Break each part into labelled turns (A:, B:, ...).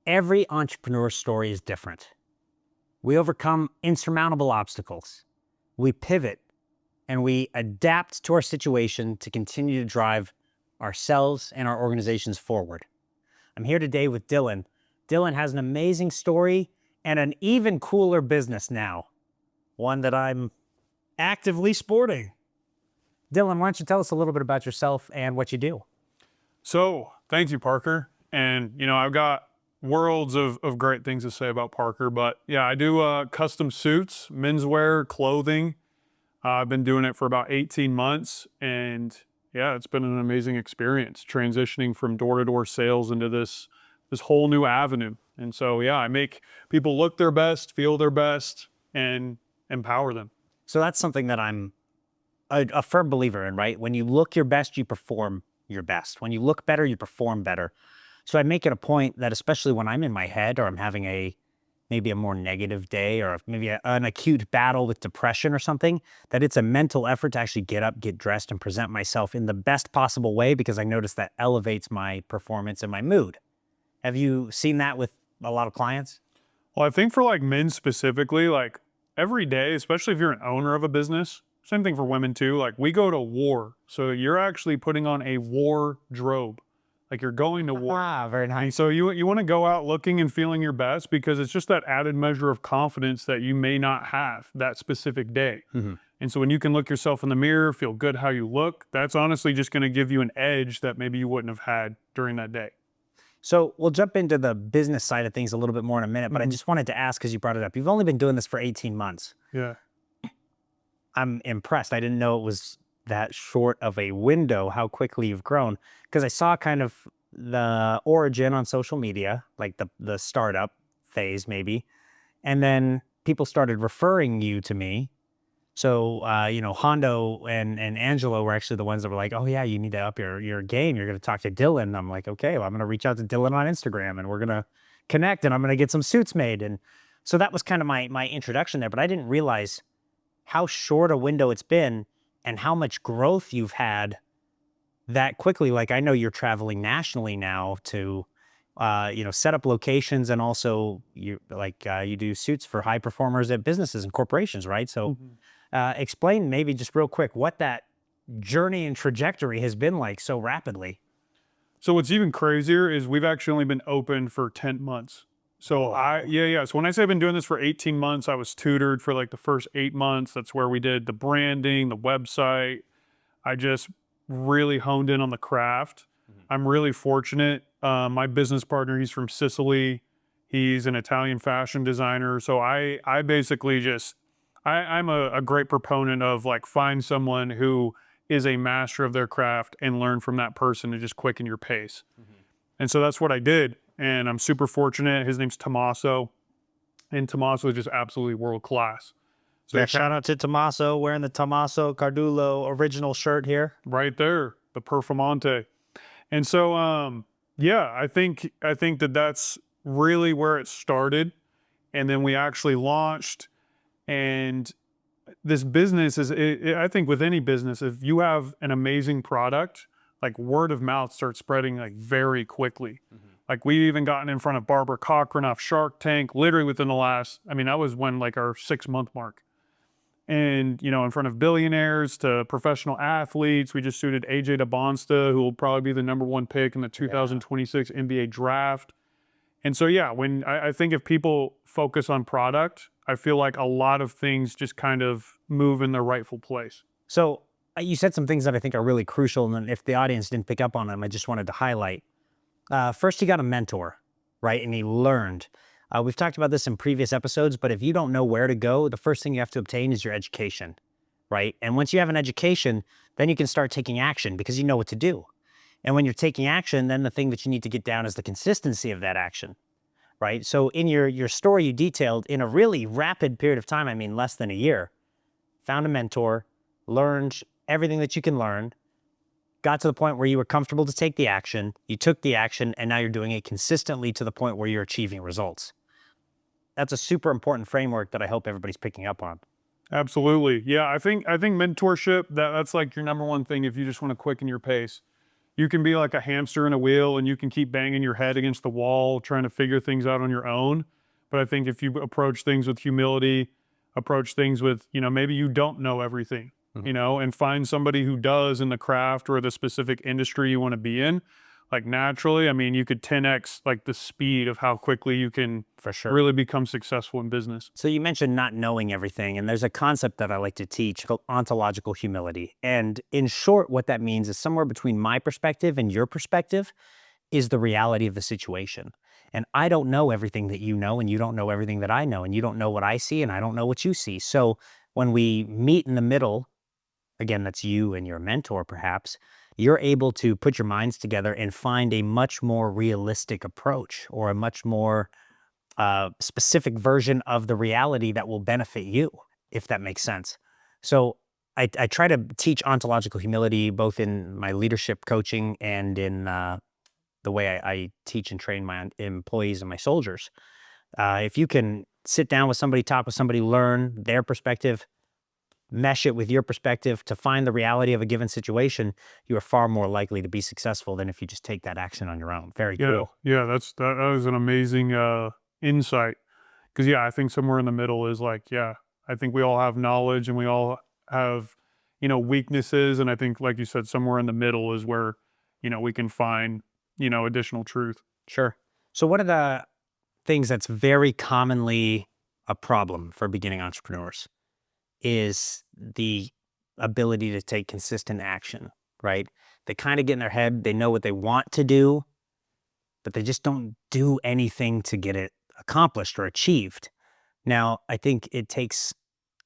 A: Every entrepreneur story is different. We overcome insurmountable obstacles. We pivot and we adapt to our situation to continue to drive ourselves and our organizations forward. I'm here today with Dylan. Dylan has an amazing story and an even cooler business now, one that I'm actively sporting. Dylan, why don't you tell us a little bit about yourself and what you do?
B: So, thank you, Parker. And, I've got worlds of great things to say about Parker, but yeah, I do custom suits, menswear, clothing. I've been doing it for about 18 months, and yeah, it's been an amazing experience transitioning from door-to-door sales into this whole new avenue. And so, yeah, I make people look their best, feel their best, and empower them.
A: So that's something that I'm a firm believer in, right? When you look your best, you perform your best. When you look better, you perform better. So I make it a point that, especially when I'm in my head or I'm having maybe a more negative day or maybe an acute battle with depression or something, that it's a mental effort to actually get up, get dressed, and present myself in the best possible way, because I notice that elevates my performance and my mood. Have you seen that with a lot of clients?
B: Well, I think for like men specifically, like every day, especially if you're an owner of a business, same thing for women too, like we go to war. So you're actually putting on a wardrobe. Like you're going to war.
A: Ah, very
B: And
A: nice.
B: so you want to go out looking and feeling your best, because it's just that added measure of confidence that you may not have that specific day.
A: Mhm.
B: And so when you can look yourself in the mirror, feel good how you look, that's honestly just going to give you an edge that maybe you wouldn't have had during that day.
A: So we'll jump into the business side of things a little bit more in a minute, but I just wanted to ask, because you brought it up, you've only been doing this for 18 months.
B: Yeah.
A: I'm impressed. I didn't know it was that short of a window, how quickly you've grown, because I saw kind of the origin on social media, like the startup phase maybe, and then people started referring you to me. So Hondo and Angelo were actually the ones that were like, "Oh yeah, you need to up your game. You're going to talk to Dylan." And I'm like, "Okay, well, I'm going to reach out to Dylan on Instagram, and we're going to connect, and I'm going to get some suits made." And so that was kind of my introduction there, but I didn't realize how short a window it's been and how much growth you've had that quickly. Like, I know you're traveling nationally now to, set up locations, and also you do suits for high performers at businesses and corporations, right? So explain maybe just real quick what that journey and trajectory has been like so rapidly.
B: So what's even crazier is we've actually only been open for 10 months. So So when I say I've been doing this for 18 months, I was tutored for like the first 8 months. That's where we did the branding, the website. I just really honed in on the craft. I'm really fortunate. My business partner, he's from Sicily. He's an Italian fashion designer. So I basically I'm a great proponent of like find someone who is a master of their craft and learn from that person to just quicken your pace. And so that's what I did. And I'm super fortunate. His name's Tommaso, and Tommaso is just absolutely world class. So
A: Yeah, shout out to Tommaso, wearing the Tommaso Cardulo original shirt here.
B: right there, the Performante. And so, I think that's really where it started. And then we actually launched, and this business I think with any business, if you have an amazing product, like word of mouth starts spreading like very quickly. Like we've even gotten in front of Barbara Cochran off Shark Tank, literally within the last, that was when like our 6-month mark. And, in front of billionaires to professional athletes. We just suited AJ DeBonsta, who will probably be the #1 pick in the 2026 NBA draft. And so, yeah, when I think if people focus on product, I feel like a lot of things just kind of move in their rightful place.
A: So you said some things that I think are really crucial, and if the audience didn't pick up on them, I just wanted to highlight. First, you got a mentor, right? And he learned. We've talked about this in previous episodes, but if you don't know where to go, the first thing you have to obtain is your education, right? And once you have an education, then you can start taking action because you know what to do. And when you're taking action, then the thing that you need to get down is the consistency of that action, right? So in your story, you detailed in a really rapid period of time, I mean less than a year, found a mentor, learned everything that you can learn, got to the point where you were comfortable to take the action, you took the action, and now you're doing it consistently to the point where you're achieving results. That's a super important framework that I hope everybody's picking up on.
B: Absolutely. Yeah, I think mentorship, that's like your #1 thing if you just want to quicken your pace. you can be like a hamster in a wheel and you can keep banging your head against the wall trying to figure things out on your own. But I think if you approach things with humility, approach things with, maybe you don't know everything,
A: Mhm.
B: and find somebody who does in the craft or the specific industry you want to be in, like naturally, I mean, you could 10x like the speed of how quickly you can
A: For sure.
B: really become successful in business.
A: So you mentioned not knowing everything, and there's a concept that I like to teach called ontological humility. And in short, what that means is somewhere between my perspective and your perspective is the reality of the situation. And I don't know everything that you know, and you don't know everything that I know, and you don't know what I see, and I don't know what you see. So when we meet in the middle, again, that's you and your mentor, perhaps, you're able to put your minds together and find a much more realistic approach or a much more specific version of the reality that will benefit you, if that makes sense. So I try to teach ontological humility both in my leadership coaching and in the way I teach and train my employees and my soldiers. If you can sit down with somebody, talk with somebody, learn their perspective, mesh it with your perspective to find the reality of a given situation, you are far more likely to be successful than if you just take that action on your own. Very
B: Yeah,
A: cool.
B: yeah, that is an amazing insight. Because yeah, I think somewhere in the middle is like, yeah, I think we all have knowledge and we all have, weaknesses, and I think, like you said, somewhere in the middle is where, we can find, additional truth.
A: Sure. So, one of the things that's very commonly a problem for beginning entrepreneurs is the ability to take consistent action, right? They kind of get in their head, they know what they want to do, but they just don't do anything to get it accomplished or achieved. Now, I think it takes,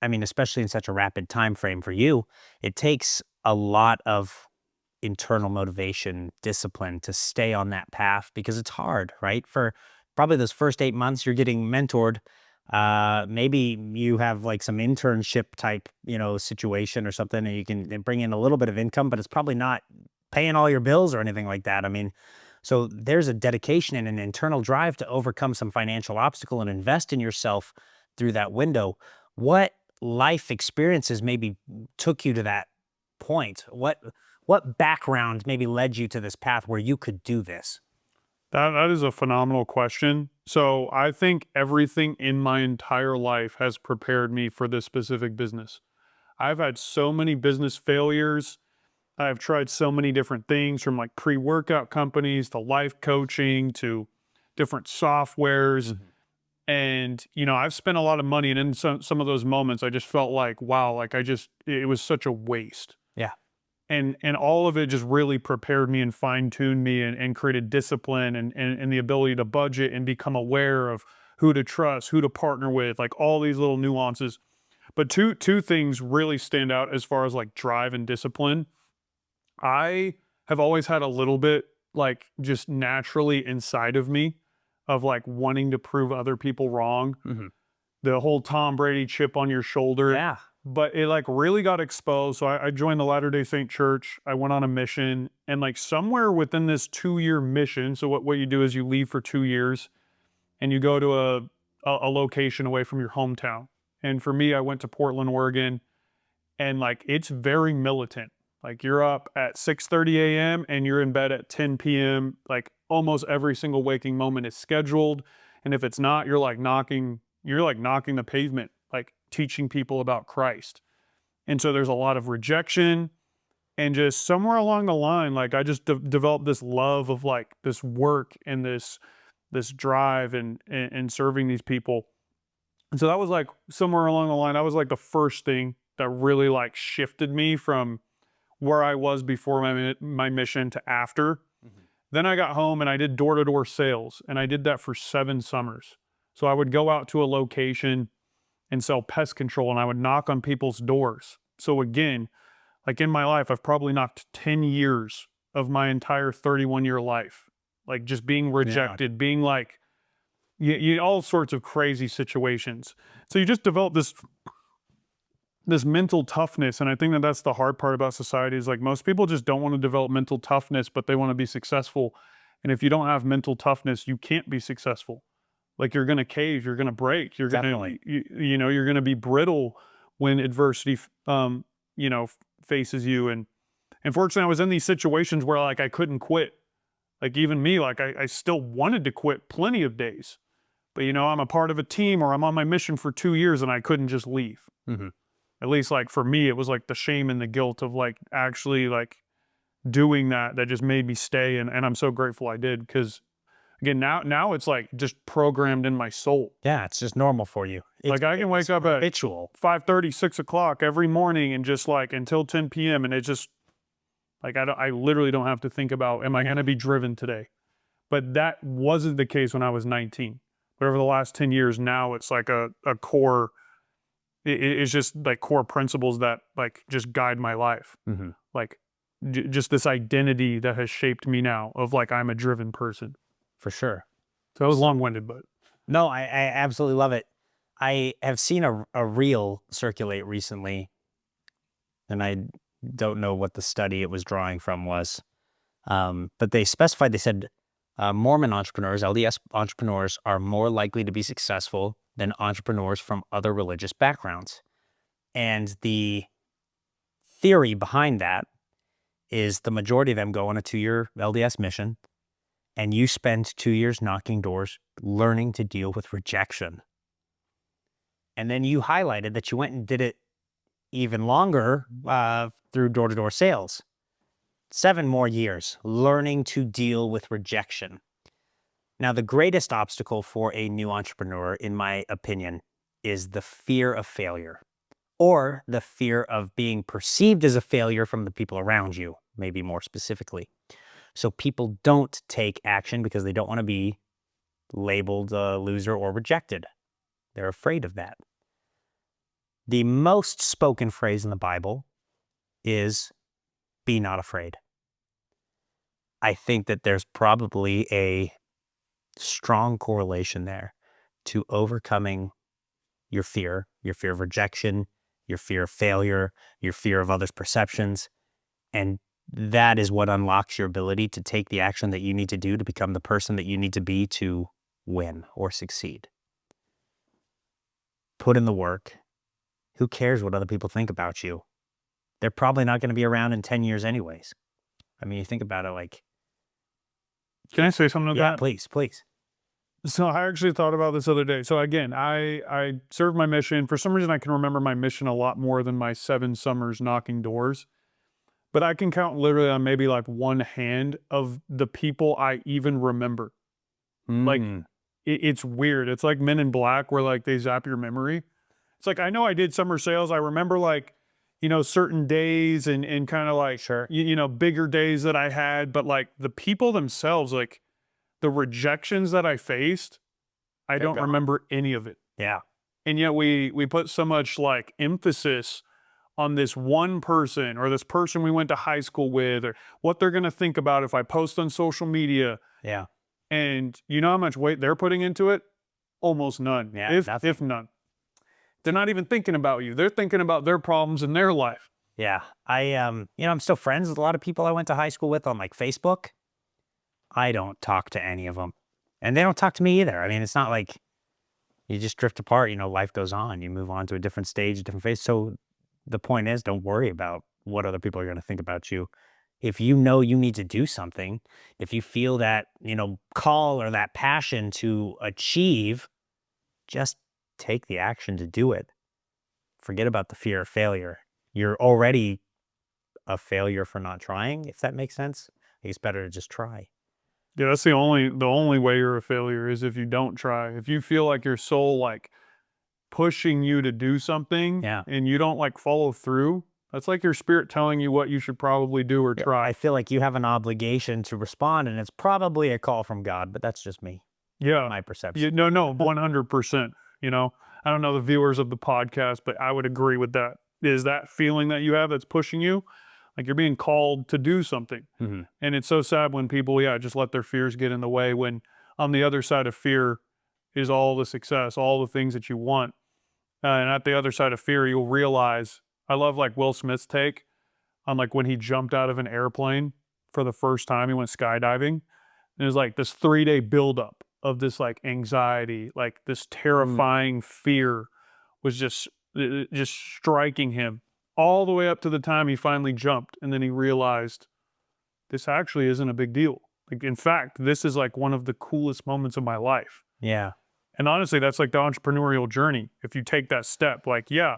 A: I mean, especially in such a rapid time frame for you, it takes a lot of internal motivation, discipline to stay on that path because it's hard, right? For probably those first 8 months, you're getting mentored. Maybe you have like some internship type, situation or something, and you can bring in a little bit of income, but it's probably not paying all your bills or anything like that. I mean, so there's a dedication and an internal drive to overcome some financial obstacle and invest in yourself through that window. What life experiences maybe took you to that point? What background maybe led you to this path where you could do this?
B: That is a phenomenal question. So I think everything in my entire life has prepared me for this specific business. I've had so many business failures. I've tried so many different things from like pre-workout companies to life coaching to different softwares.
A: Mhm.
B: And, I've spent a lot of money. And in some of those moments, I just felt like, wow, like it was such a waste.
A: Yeah.
B: And all of it just really prepared me and fine-tuned me and created discipline and the ability to budget and become aware of who to trust, who to partner with, like all these little nuances. But two things really stand out as far as like drive and discipline. I have always had a little bit like just naturally inside of me of like wanting to prove other people wrong,
A: Mhm.
B: the whole Tom Brady chip on your shoulder,
A: Yeah.
B: but it like really got exposed. So I joined the Latter-day Saint Church. I went on a mission, and like somewhere within this 2 year mission. So what you do is you leave for 2 years and you go to a location away from your hometown. And for me, I went to Portland, Oregon, and like it's very militant. Like you're up at 6:30 a.m. and you're in bed at 10 p.m. Like almost every single waking moment is scheduled. And if it's not, you're like knocking the pavement, like teaching people about Christ. And so there's a lot of rejection, and just somewhere along the line, like I just developed this love of like this work and this drive and serving these people. And so that was like somewhere along the line, that was like the first thing that really like shifted me from where I was before my mission to after.
A: Mhm.
B: Then I got home and I did door-to-door sales, and I did that for 7 summers. So I would go out to a location and sell pest control, and I would knock on people's doors. So again, like in my life, I've probably knocked 10 years of my entire 31-year life, like just being
A: Yeah.
B: rejected, being like all sorts of crazy situations. So you just develop this mental toughness, and I think that that's the hard part about society is like most people just don't want to develop mental toughness, but they want to be successful. And if you don't have mental toughness, you can't be successful. Like you're going to cave, you're going to break, you're going
A: Definitely.
B: to you're going to be brittle when adversity faces you. And And fortunately, I was in these situations where like I couldn't quit. Like even me, like I still wanted to quit plenty of days. But you know, I'm a part of a team or I'm on my mission for 2 years and I couldn't just leave.
A: Mm-hmm.
B: At least like for me, it was like the shame and the guilt of like actually like doing that just made me stay. And I'm so grateful I did because again, now it's like just programmed in my soul.
A: Yeah, it's just normal for you.
B: Like I can wake up at
A: habitual.
B: 5:30, 6 o'clock every morning and just like until 10 p.m. And it just like I literally don't have to think about am I going to be driven today. But that wasn't the case when I was 19. But over the last 10 years, now it's like a core. It's just like core principles that like just guide my life.
A: Mm-hmm.
B: Like just this identity that has shaped me now of like I'm a driven person.
A: For sure.
B: So it was long-winded, but
A: No, I absolutely love it. I have seen a reel circulate recently, and I don't know what the study it was drawing from was. But they specified, they said Mormon entrepreneurs, LDS entrepreneurs, are more likely to be successful than entrepreneurs from other religious backgrounds. And the theory behind that is the majority of them go on a 2-year LDS mission, and you spend 2 years knocking doors, learning to deal with rejection. And then you highlighted that you went and did it even longer through door-to-door sales. 7 more years learning to deal with rejection. Now, the greatest obstacle for a new entrepreneur, in my opinion, is the fear of failure, or the fear of being perceived as a failure from the people around you, maybe more specifically. So people don't take action because they don't want to be labeled a loser or rejected. They're afraid of that. The most spoken phrase in the Bible is, be not afraid. I think that there's probably a strong correlation there to overcoming your fear of rejection, your fear of failure, your fear of others' perceptions. And that is what unlocks your ability to take the action that you need to do to become the person that you need to be to win or succeed. Put in the work. Who cares what other people think about you? They're probably not going to be around in 10 years anyways. I mean, you think about it like...
B: can I say something to
A: Yeah,
B: that?
A: please.
B: So I actually thought about this the other day. So again, I served my mission. For some reason, I can remember my mission a lot more than my 7 summers knocking doors. But I can count literally on maybe like one hand of the people I even remember. Like it's weird. It's like Men in Black where like they zap your memory. It's like I know I did summer sales. I remember like, you know, certain days and kind of like
A: Sure.
B: you know, bigger days that I had, but like the people themselves, like the rejections that I faced, I don't
A: gone.
B: remember any of it.
A: Yeah.
B: And yet we put so much like emphasis on this one person or this person we went to high school with or what they're going to think about if I post on social media.
A: Yeah.
B: And you know how much weight they're putting into it? Almost none.
A: Yeah,
B: If none. They're not even thinking about you. They're thinking about their problems in their life.
A: Yeah. I'm still friends with a lot of people I went to high school with on like Facebook. I don't talk to any of them. And they don't talk to me either. I mean, it's not like you just drift apart, life goes on. You move on to a different stage, a different phase. So the point is, don't worry about what other people are going to think about you. If you know you need to do something, if you feel that, call or that passion to achieve, just take the action to do it. Forget about the fear of failure. You're already a failure for not trying, if that makes sense. I think it's better to just try.
B: Yeah, that's the only way you're a failure is if you don't try. If you feel like your soul like pushing you to do something
A: Yeah.
B: and you don't like follow through, that's like your spirit telling you what you should probably do or try.
A: I feel like you have an obligation to respond, and it's probably a call from God, but that's just me.
B: Yeah.
A: My perception.
B: No, 100%. I don't know the viewers of the podcast, but I would agree with that. Is that feeling that you have that's pushing you? Like you're being called to do something.
A: Mm-hmm.
B: And it's so sad when people, just let their fears get in the way when on the other side of fear is all the success, all the things that you want. And at the other side of fear, you'll realize, I love like Will Smith's take on like when he jumped out of an airplane for the first time, he went skydiving. And it was like this 3-day buildup of this like anxiety, like this terrifying fear was just striking him all the way up to the time he finally jumped. And then he realized this actually isn't a big deal. Like, in fact, this is like one of the coolest moments of my life.
A: Yeah.
B: And honestly, that's like the entrepreneurial journey. If you take that step, like, yeah,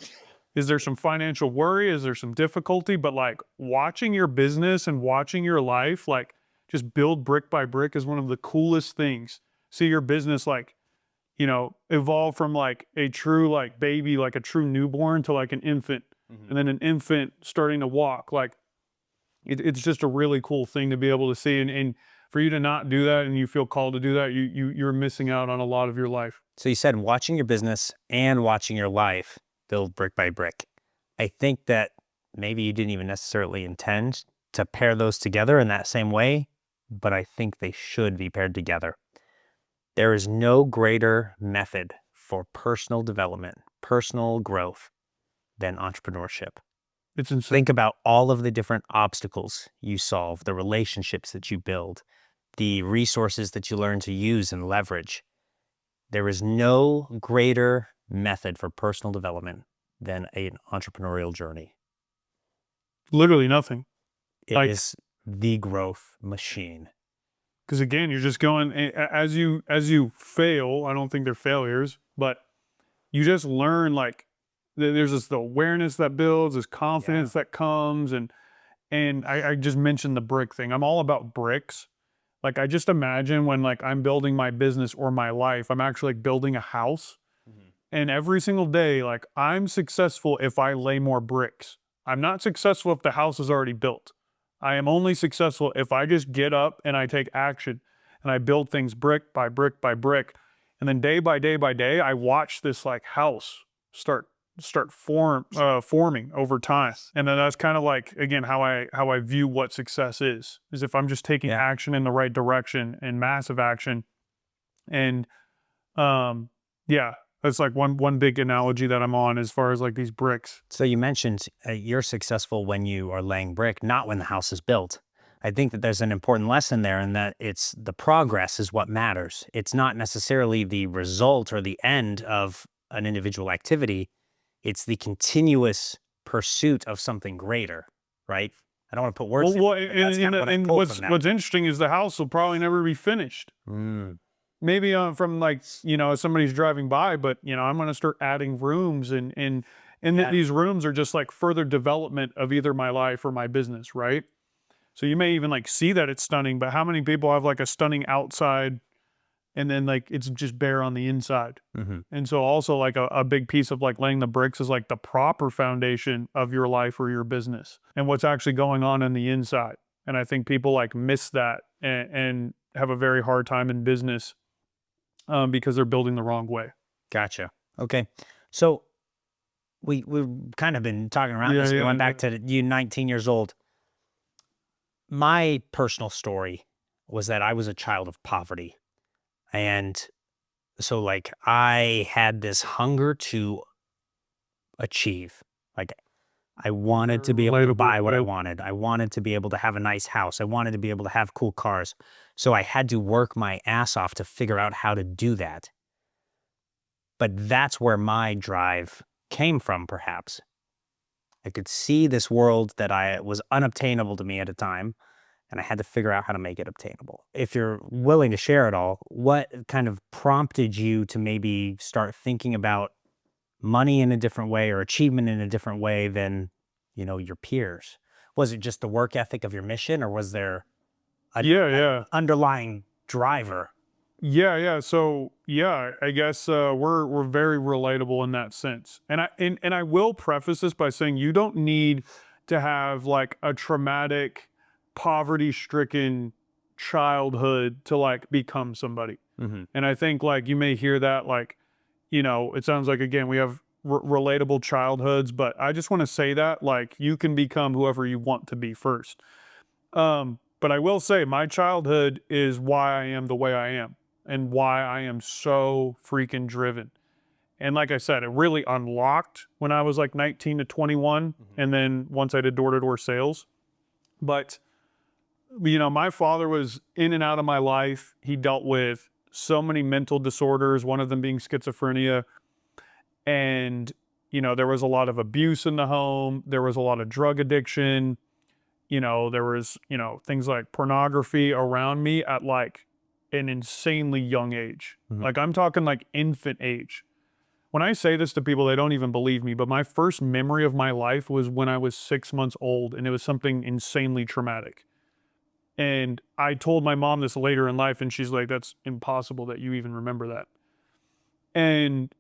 B: is there some financial worry? Is there some difficulty? But like watching your business and watching your life, like just build brick by brick is one of the coolest things. See your business like, you know, evolve from like a true like baby, like a true newborn to like an infant, and then an infant starting to walk. Like it's just a really cool thing to be able to see. And for you to not do that and you feel called to do that, you're missing out on a lot of your life.
A: So you said watching your business and watching your life build brick by brick. I think that maybe you didn't even necessarily intend to pair those together in that same way, but I think they should be paired together. There is no greater method for personal development, personal growth than entrepreneurship.
B: It's insane.
A: Think about all of the different obstacles you solve, the relationships that you build, the resources that you learn to use and leverage. There is no greater method for personal development than an entrepreneurial journey.
B: Literally nothing.
A: It
B: Like,
A: is the growth machine.
B: because again, you're just going as you fail. I don't think they're failures, but you just learn like there's this the awareness that builds, this confidence that comes, and I just mentioned the brick thing. I'm all about bricks. Like I just imagine when like I'm building my business or my life, I'm actually like building a house. And every single day, like I'm successful if I lay more bricks. I'm not successful if the house is already built. I am only successful if I just get up and I take action and I build things brick by brick by brick. And then day by day by day, I watch this like house forming over time. And then that's kind of like, again, how I view what success is if I'm just taking action in the right direction and massive action. And yeah, that's like one big analogy that I'm on as far as like these bricks.
A: So you mentioned you're successful when you are laying brick, not when the house is built. I think that there's an important lesson there in that it's the progress is what matters. It's not necessarily the result or the end of an individual activity. It's the continuous pursuit of something greater, right? I don't want to put words in,
B: Well,
A: but that's kind of what I
B: and
A: pulled from that.
B: what's interesting is the house will probably never be finished. Maybe from like, you know, somebody's driving by, but you know, I'm going to start adding rooms and these rooms are just like further development of either my life or my business, right? So you may even like see that it's stunning, but how many people have like a stunning outside and then like it's just bare on the inside? And so also like a big piece of like laying the bricks is like the proper foundation of your life or your business and what's actually going on the inside. And I think people like miss that and have a very hard time in business because they're building the wrong way.
A: Gotcha. Okay. So we've kind of been talking around this. We went back to you 19 years old. My personal story was that I was a child of poverty. And so like I had this hunger to achieve. Like I wanted to be able to buy what I wanted. I wanted to be able to have a nice house. I wanted to be able to have cool cars. So I had to work my ass off to figure out how to do that. But that's where my drive came from, perhaps. I could see this world that was unobtainable to me at a time, and I had to figure out how to make it obtainable. If you're willing to share it all, what kind of prompted you to maybe start thinking about money in a different way or achievement in a different way than, you know, your peers? Was it just the work ethic of your mission, or was there an underlying driver?
B: Yeah. So yeah, I guess we're very relatable in that sense. And I will preface this by saying you don't need to have like a traumatic, poverty-stricken childhood to like become somebody. And I think like you may hear that like, you know, it sounds like again we have relatable childhoods, but I just want to say that like you can become whoever you want to be first. But I will say my childhood is why I am the way I am and why I am so freaking driven. And like I said, it really unlocked when I was like 19 to 21. And then once I did door-to-door sales. But, you know, my father was in and out of my life. He dealt with so many mental disorders, one of them being schizophrenia. And there was a lot of abuse in the home. There was a lot of drug addiction. There was, things like pornography around me at like an insanely young age.
A: Mhm.
B: Like I'm talking like infant age. When I say this to people, they don't even believe me, but my first memory of my life was when I was 6 months old, and it was something insanely traumatic. And I told my mom this later in life, and she's like, that's impossible that you even remember that. And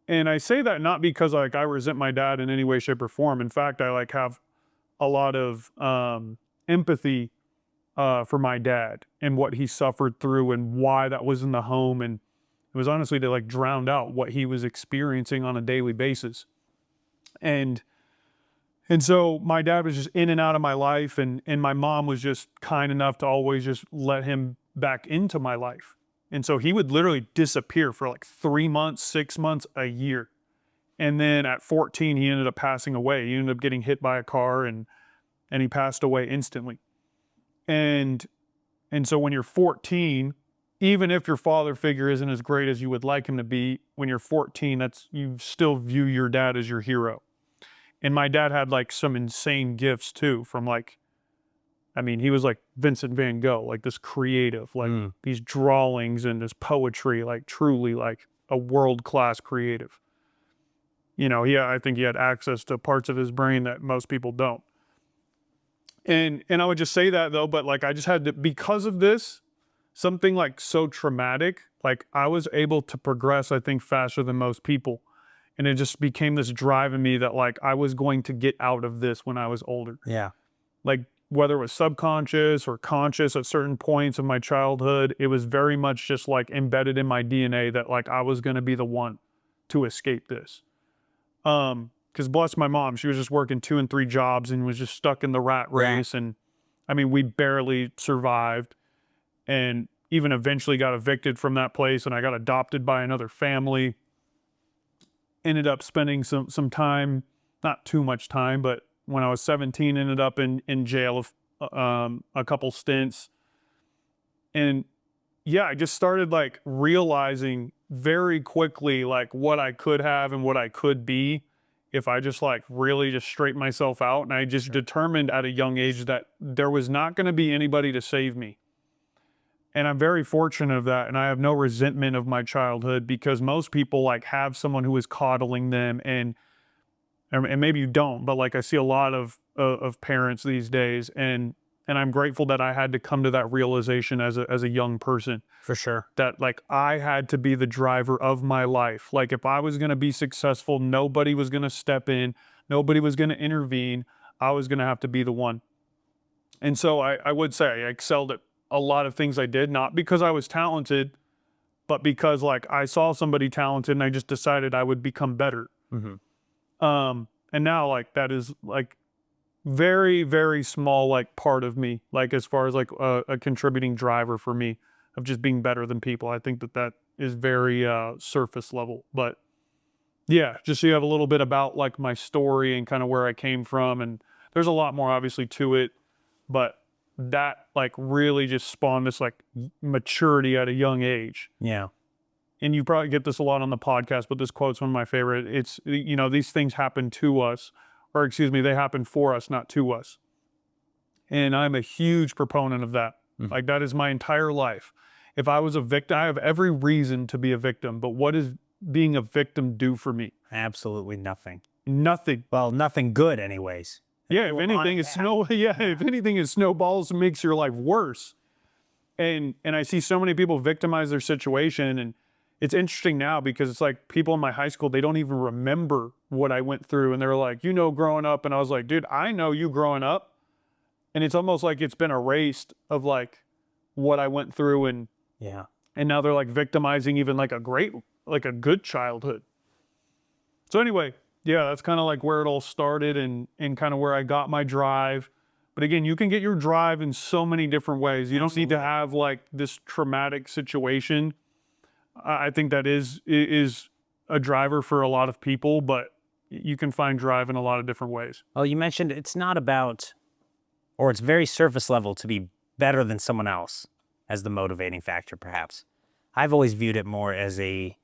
B: I say that not because like I resent my dad in any way, shape, or form. In fact, I like have a lot of empathy for my dad and what he suffered through and why that was in the home. And it was honestly to like drown out what he was experiencing on a daily basis. And so my dad was just in and out of my life, and my mom was just kind enough to always just let him back into my life. And so he would literally disappear for like 3 months, 6 months, a year. And then at 14, he ended up passing away. He ended up getting hit by a car, and he passed away instantly. And so when you're 14, even if your father figure isn't as great as you would like him to be, when you're 14, you still view your dad as your hero. And my dad had like some insane gifts too, from like, I mean, he was like Vincent van Gogh, like this creative, like these drawings and this poetry, like truly like a world-class creative. Yeah, I think he had access to parts of his brain that most people don't. And I would just say that though, but like I just had to, because of this, something like so traumatic, like I was able to progress, I think, faster than most people. And it just became this drive in me that like I was going to get out of this when I was older.
A: Yeah.
B: Like whether it was subconscious or conscious at certain points of my childhood, it was very much just like embedded in my DNA that like I was going to be the one to escape this. Because bless my mom, she was just working 2 and 3 jobs and was just stuck in the rat race. And I mean, we barely survived, and even eventually got evicted from that place, and I got adopted by another family. Ended up spending some time, not too much time, but when I was 17, ended up in jail a couple stints. And yeah, I just started like realizing very quickly like what I could have and what I could be if I just like really just straighten myself out. And I just determined at a young age that there was not going to be anybody to save me. And I'm very fortunate of that. And I have no resentment of my childhood, because most people like have someone who is coddling them, and maybe you don't, but like I see a lot of parents these days, and I'm grateful that I had to come to that realization as a young person,
A: For sure.
B: that like I had to be the driver of my life. Like if I was going to be successful, nobody was going to step in, nobody was going to intervene. I was going to have to be the one. And so I would say I excelled at a lot of things I did, not because I was talented, but because like I saw somebody talented and I just decided I would become better.
A: Mhm.
B: And now like that is like very, very small, like part of me, like as far as like a contributing driver for me of just being better than people. I think that is very surface level, but yeah, just so you have a little bit about like my story and kind of where I came from. And there's a lot more obviously to it, but that like really just spawned this like maturity at a young age.
A: Yeah.
B: And you probably get this a lot on the podcast, but this quote's one of my favorite. It's, these things happen to us, or excuse me, they happen for us, not to us. And I'm a huge proponent of that.
A: Mhm.
B: Like that is my entire life. If I was a victim, I have every reason to be a victim, but what does being a victim do for me?
A: Absolutely nothing.
B: Nothing.
A: Well, nothing good anyways.
B: Yeah, if
A: Well,
B: anything, if anything, it snowballs and makes your life worse. And I see so many people victimize their situation, and it's interesting now because it's like people in my high school, they don't even remember what I went through, and they're like, growing up, and I was like, dude, I know you growing up, and it's almost like it's been erased of like what I went through, and
A: Yeah.
B: now they're like victimizing even like a good childhood. So anyway, yeah, that's kind of like where it all started, and kind of where I got my drive. But again, you can get your drive in so many different ways. You don't need to have like this traumatic situation. I think that is a driver for a lot of people, but you can find drive in a lot of different ways.
A: Well, you mentioned it's not about, or it's very surface level to be better than someone else as the motivating factor, perhaps. I've always viewed it more as a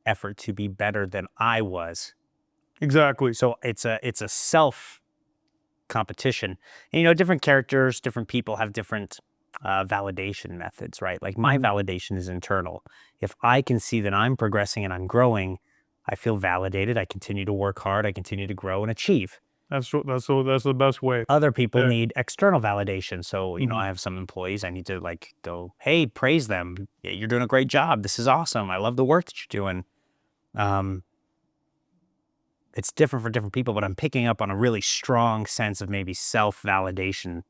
A: effort to be better than I was
B: Exactly.
A: So it's a self competition. And, different characters, different people have different validation methods, right? Like my
B: Mhm.
A: validation is internal. If I can see that I'm progressing and I'm growing, I feel validated. I continue to work hard. I continue to grow and achieve.
B: That's the best way.
A: Other people
B: Yeah.
A: need external validation. So,
B: Mhm.
A: I have some employees I need to like go, hey, praise them. Yeah, you're doing a great job. This is awesome. I love the work that you're doing. Um, it's different for different people, but I'm picking up on a really strong sense of maybe self validation.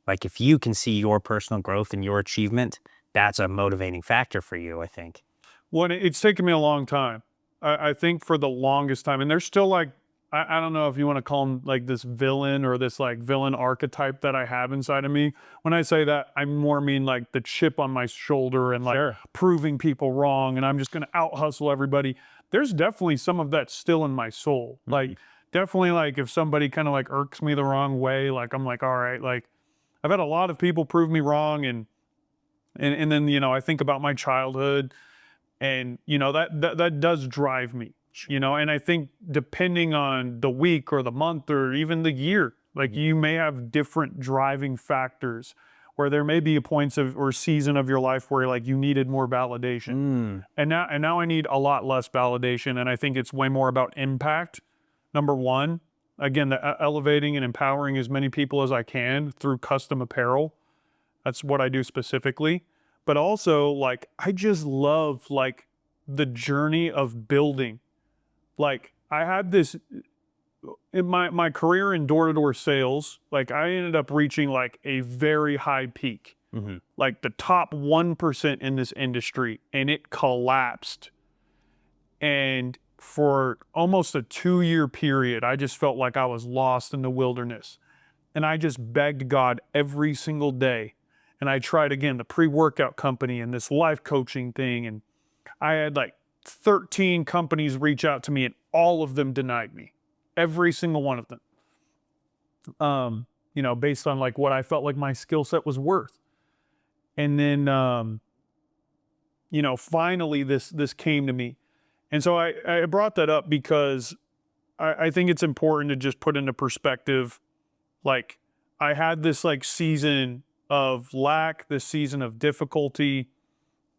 A: Like if you can see your personal growth and your achievement, that's a motivating factor for you, I think.
B: Well, it's taken me a long time. I think for the longest time, and there's still like, I don't know if you want to call him like this villain or this like villain archetype that I have inside of me. When I say that, I more mean like the chip on my shoulder and like
A: Sure.
B: proving people wrong, and I'm just going to out hustle everybody. There's definitely some of that still in my soul.
A: Mhm.
B: Like, definitely, like if somebody kind of like irks me the wrong way, like I'm like, all right, like I've had a lot of people prove me wrong, and then I think about my childhood, and that does drive me, and I think depending on the week or the month or even the year, like
A: Mhm.
B: you may have different driving factors where there may be a points of or season of your life where like you needed more validation,
A: Mm.
B: and now I need a lot less validation, and I think it's way more about impact. Number one, again, elevating and empowering as many people as I can through custom apparel. That's what I do specifically. But also, like, I just love like the journey of building. Like, I had this in my career in door-to-door sales, like I ended up reaching like a very high peak,
A: Mhm.
B: like the top 1% in this industry, and it collapsed. And for almost a 2-year period, I just felt like I was lost in the wilderness. And I just begged God every single day. And I tried again the pre workout company and this life coaching thing. And I had like 13 companies reach out to me, and all of them denied me. Every single one of them. Based on like what I felt like my skill set was worth. And then, finally this came to me. And so I brought that up because I think it's important to just put into perspective, like I had this like season of lack, this season of difficulty,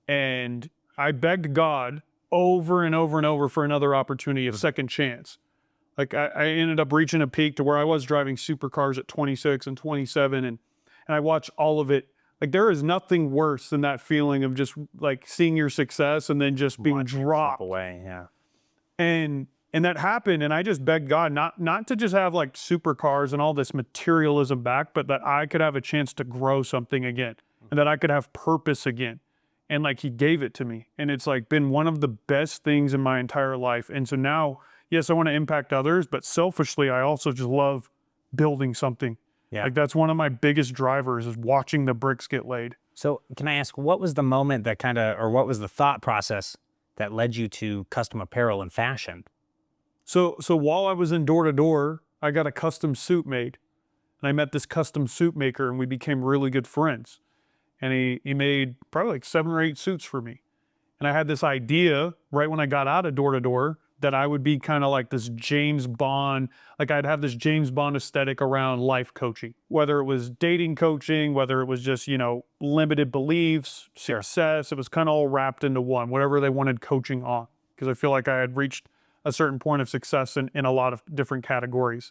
B: and I begged God over and over and over for another opportunity, a second chance. Like I ended up reaching a peak to where I was driving supercars at 26 and 27, and I watched all of it. Like there is nothing worse than that feeling of just like seeing your success and then just being
A: Watching it slip
B: dropped.
A: away. Yeah.
B: And that happened, and I just begged God not to just have like supercars and all this materialism back, but that I could have a chance to grow something again, and that I could have purpose again. And like he gave it to me, and it's like been one of the best things in my entire life. And so now, yes, I want to impact others, but selfishly I also just love building something.
A: Yeah.
B: Like that's one of my biggest drivers, is watching the bricks get laid.
A: So, can I ask, what was the moment that or what was the thought process that led you to custom apparel and fashion?
B: So while I was in door to door, I got a custom suit made, and I met this custom suit maker, and we became really good friends. And he made probably like 7 or 8 suits for me. And I had this idea right when I got out of door to door that I would be kind of like this James Bond, like I'd have this James Bond aesthetic around life coaching, whether it was dating coaching, whether it was just, limited beliefs,
A: Sure.
B: success. It was kind of all wrapped into one, whatever they wanted coaching on. Because I feel like I had reached a certain point of success in a lot of different categories.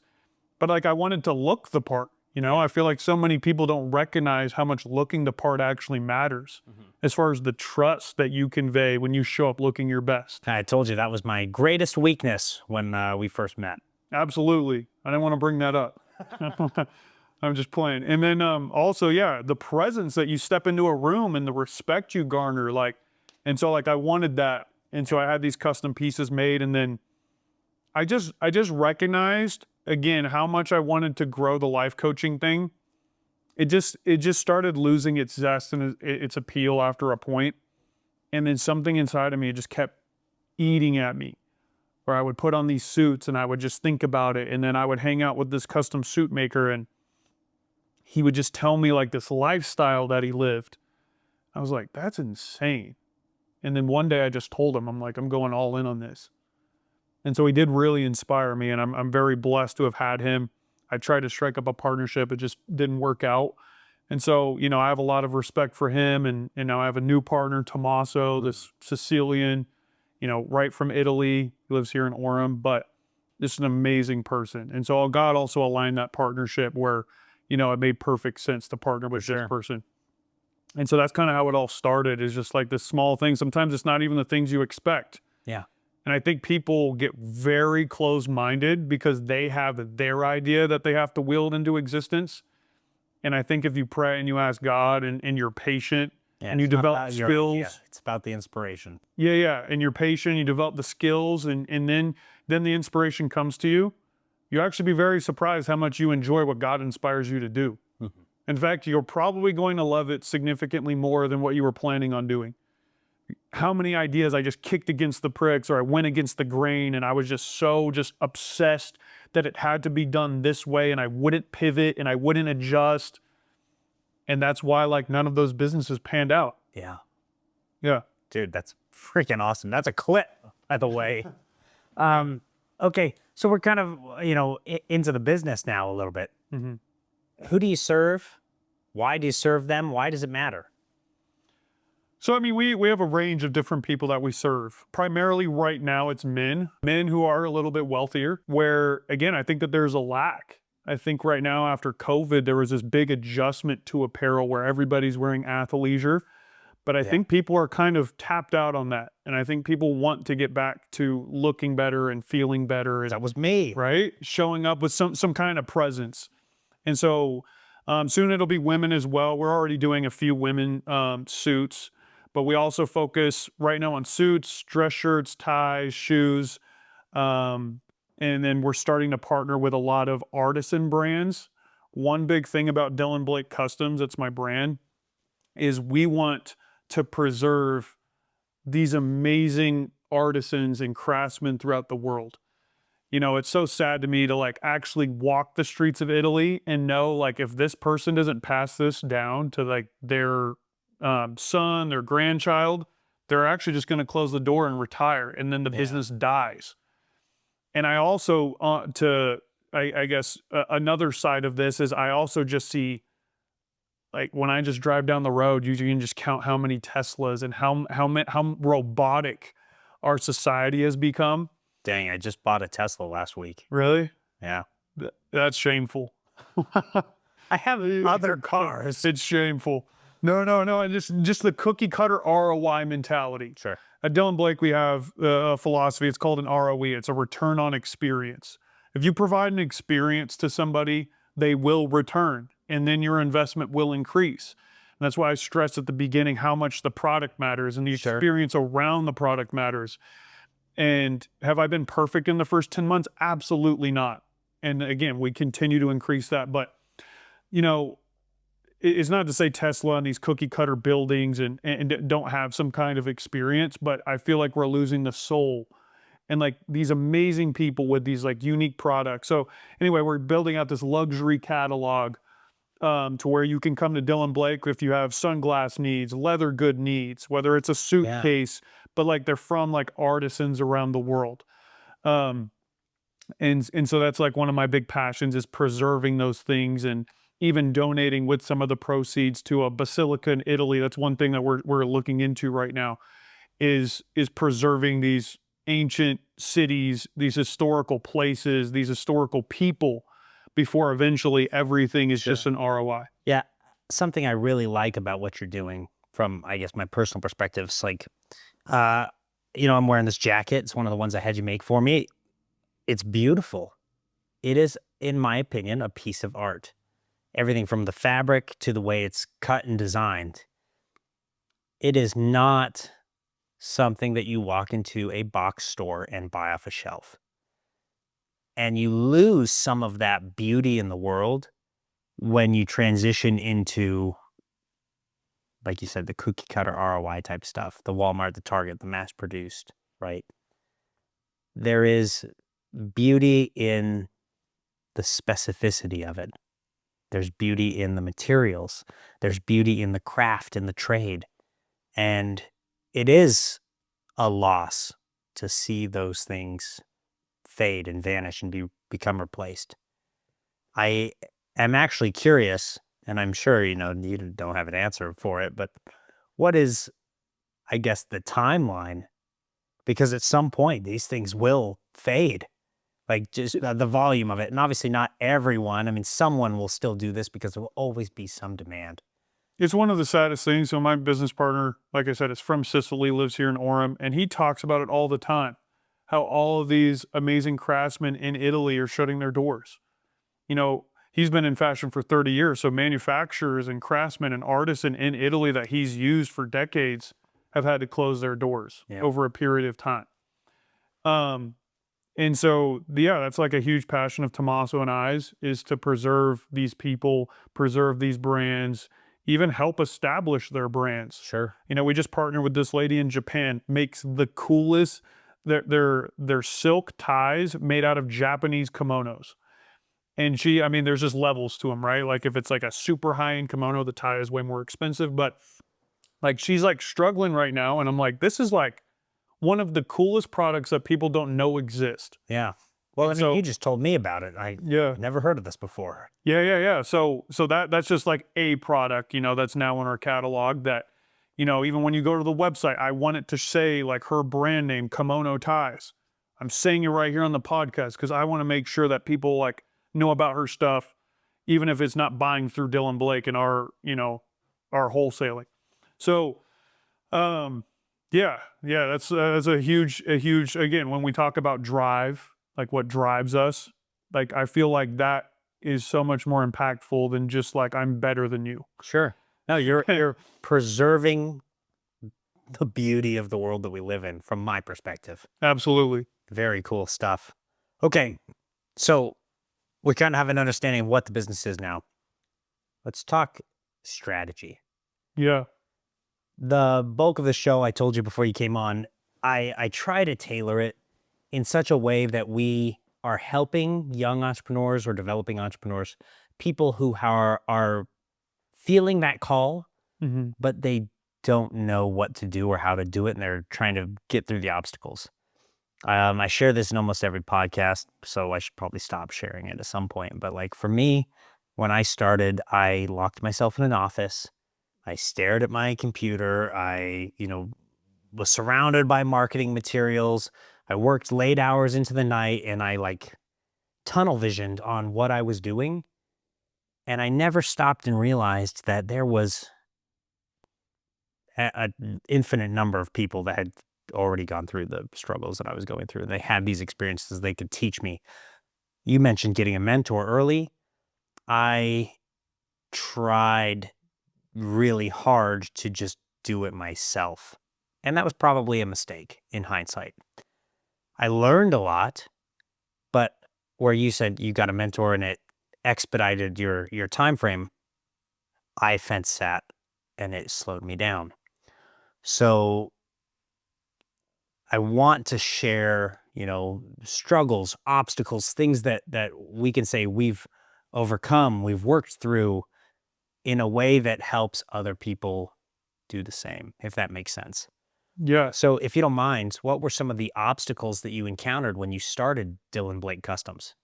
B: But like I wanted to look the part. I feel like so many people don't recognize how much looking the part actually matters
A: Mhm.
B: as far as the trust that you convey when you show up looking your best.
A: I told you that was my greatest weakness when we first met.
B: Absolutely. I didn't want to bring that up. I'm just playing. And then also, yeah, the presence that you step into a room and the respect you garner, like, and so like I wanted that. And so I had these custom pieces made, and then I just recognized again how much I wanted to grow the life coaching thing. It just started losing its zest and its appeal after a point, and then something inside of me just kept eating at me. Where I would put on these suits and I would just think about it, and then I would hang out with this custom suit maker, and he would just tell me like this lifestyle that he lived. I was like, that's insane. And then one day I just told him, I'm like, I'm going all in on this. And so he did really inspire me, and I'm very blessed to have had him. I tried to strike up a partnership, it just didn't work out. And so, I have a lot of respect for him, and now I have a new partner, Tommaso, this Sicilian, right from Italy. He lives here in Orem, but this is an amazing person. And so God also aligned that partnership where, it made perfect sense to partner with this
A: sure.
B: person. And so that's kind of how it all started, is just like this small thing. Sometimes it's not even the things you expect.
A: Yeah.
B: And I think people get very close-minded because they have their idea that they have to wield into existence. And I think if you pray and you ask God, and you're patient
A: Yeah.
B: and you
A: It's not
B: develop
A: about your idea.
B: skills,
A: It's about the inspiration.
B: yeah, yeah, and you're patient, you develop the skills, and then the inspiration comes to you, you actually be very surprised how much you enjoy what God inspires you to do.
A: Mhm.
B: In fact, you're probably going to love it significantly more than what you were planning on doing. How many ideas I just kicked against the pricks, or I went against the grain, and I was just so obsessed that it had to be done this way, and I wouldn't pivot and I wouldn't adjust. And that's why like none of those businesses panned out.
A: Yeah.
B: Yeah.
A: Dude, that's freaking awesome. That's a clip, by the way. Um, okay. So we're kind of, into the business now a little bit.
B: hmm
A: Who do you serve? Why do you serve them? Why does it matter?
B: So, I mean, we have a range of different people that we serve. Primarily right now, it's men who are a little bit wealthier, where, again, I think that there's a lack. I think right now, after COVID, there was this big adjustment to apparel where everybody's wearing athleisure. But I
A: Yeah.
B: think people are kind of tapped out on that. And I think people want to get back to looking better and feeling better, and
A: That was me.
B: right, showing up with some kind of presence. And so soon it'll be women as well. We're already doing a few women suits, but we also focus right now on suits, dress shirts, ties, shoes. Um, and then we're starting to partner with a lot of artisan brands. One big thing about Dylan Blake Customs, that's my brand, is we want to preserve these amazing artisans and craftsmen throughout the world. It's so sad to me to like actually walk the streets of Italy and know like if this person doesn't pass this down to like their son, their grandchild, they're actually just going to close the door and retire, and then the
A: Yeah.
B: business dies. And I also, I guess, another side of this is I also just see like when I just drive down the road, you can just count how many Teslas and how robotic our society has become.
A: Dang, I just bought a Tesla last week.
B: Really?
A: Yeah.
B: That's shameful.
A: I have other cars.
B: It's shameful. No, no, no. And just the cookie cutter ROI mentality.
A: Sure.
B: At Dylan Blake, we have a philosophy. It's called an ROE. It's a return on experience. If you provide an experience to somebody, they will return, and then your investment will increase. And that's why I stressed at the beginning how much the product matters and the
A: Sure.
B: experience around the product matters. And have I been perfect in the first 10 months? Absolutely not. And again, we continue to increase that. But, it's not to say Tesla and these cookie cutter buildings and don't have some kind of experience, but I feel like we're losing the soul and like these amazing people with these like unique products. So anyway, we're building out this luxury catalog to where you can come to Dylan Blake if you have sunglass needs, leather good needs, whether it's a
A: Yeah.
B: suitcase, but like they're from like artisans around the world. Um, and so that's like one of my big passions is preserving those things, and even donating with some of the proceeds to a basilica in Italy. That's one thing that we're looking into right now is preserving these ancient cities, these historical places, these historical people before eventually everything is just
A: Sure.
B: an ROI.
A: Yeah. Something I really like about what you're doing from, I guess, my personal perspective is like, uh, I'm wearing this jacket. It's one of the ones I had you make for me. It's beautiful. It is, in my opinion, a piece of art. Everything from the fabric to the way it's cut and designed. It is not something that you walk into a box store and buy off a shelf. And you lose some of that beauty in the world when you transition into, like you said, the cookie cutter ROI type stuff, the Walmart, the Target, the mass produced, right? There is beauty in the specificity of it. There's beauty in the materials. There's beauty in the craft and the trade. And it is a loss to see those things fade and vanish and become replaced. I am actually curious, and I'm sure, you don't have an answer for it, but what is, I guess, the timeline? Because at some point, these things will fade, like just the volume of it. And obviously, not everyone. I mean, someone will still do this because there will always be some demand.
B: It's one of the saddest things. So my business partner, like I said, is from Sicily, lives here in Orem, and he talks about it all the time. How all of these amazing craftsmen in Italy are shutting their doors. He's been in fashion for 30 years. So manufacturers and craftsmen and artists in Italy that he's used for decades have had to close their doors
A: Yeah.
B: over a period of time. And so, yeah, that's like a huge passion of Tommaso and I's, is to preserve these people, preserve these brands, even help establish their brands.
A: Sure.
B: We just partnered with this lady in Japan, makes the coolest, their silk ties made out of Japanese kimonos. And there's just levels to them, right? Like if it's like a super high-end kimono, the tie is way more expensive, but like she's like struggling right now. And I'm like, this is like one of the coolest products that people don't know exist.
A: Yeah. Well,
B: So
A: you just told me about it.
B: yeah,
A: never heard of this before.
B: yeah. So that's just like a product, that's now in our catalog that, even when you go to the website, I want it to say like her brand name, Kimono Ties. I'm saying it right here on the podcast because I want to make sure that people like know about her stuff, even if it's not buying through Dylan Blake and our wholesaling. So, yeah, that's a huge, again, when we talk about drive, like what drives us, like I feel like that is so much more impactful than just like I'm better than you.
A: Sure. No, you're preserving the beauty of the world that we live in, from my perspective.
B: Absolutely.
A: Very cool stuff. Okay, so we kind of have an understanding of what the business is now. Let's talk strategy.
B: Yeah.
A: The bulk of the show, I told you before you came on, I try to tailor it in such a way that we are helping young entrepreneurs or developing entrepreneurs, people who are feeling that call,
B: Mm-hmm.
A: but they don't know what to do or how to do it, and they're trying to get through the obstacles. I share this in almost every podcast, so I should probably stop sharing it at some point. But like for me, when I started, I locked myself in an office. I stared at my computer. I, was surrounded by marketing materials. I worked late hours into the night, and I like tunnel visioned on what I was doing. And I never stopped and realized that there was an infinite number of people that had already gone through the struggles that I was going through. And they had these experiences they could teach me. You mentioned getting a mentor early. I tried really hard to just do it myself. And that was probably a mistake in hindsight. I learned a lot, but where you said you got a mentor and it expedited your time frame, I fence sat and it slowed me down. So I want to share, struggles, obstacles, things that we can say we've overcome, we've worked through in a way that helps other people do the same, if that makes sense.
B: Yeah.
A: So if you don't mind, what were some of the obstacles that you encountered when you started Dylan Blake Customs?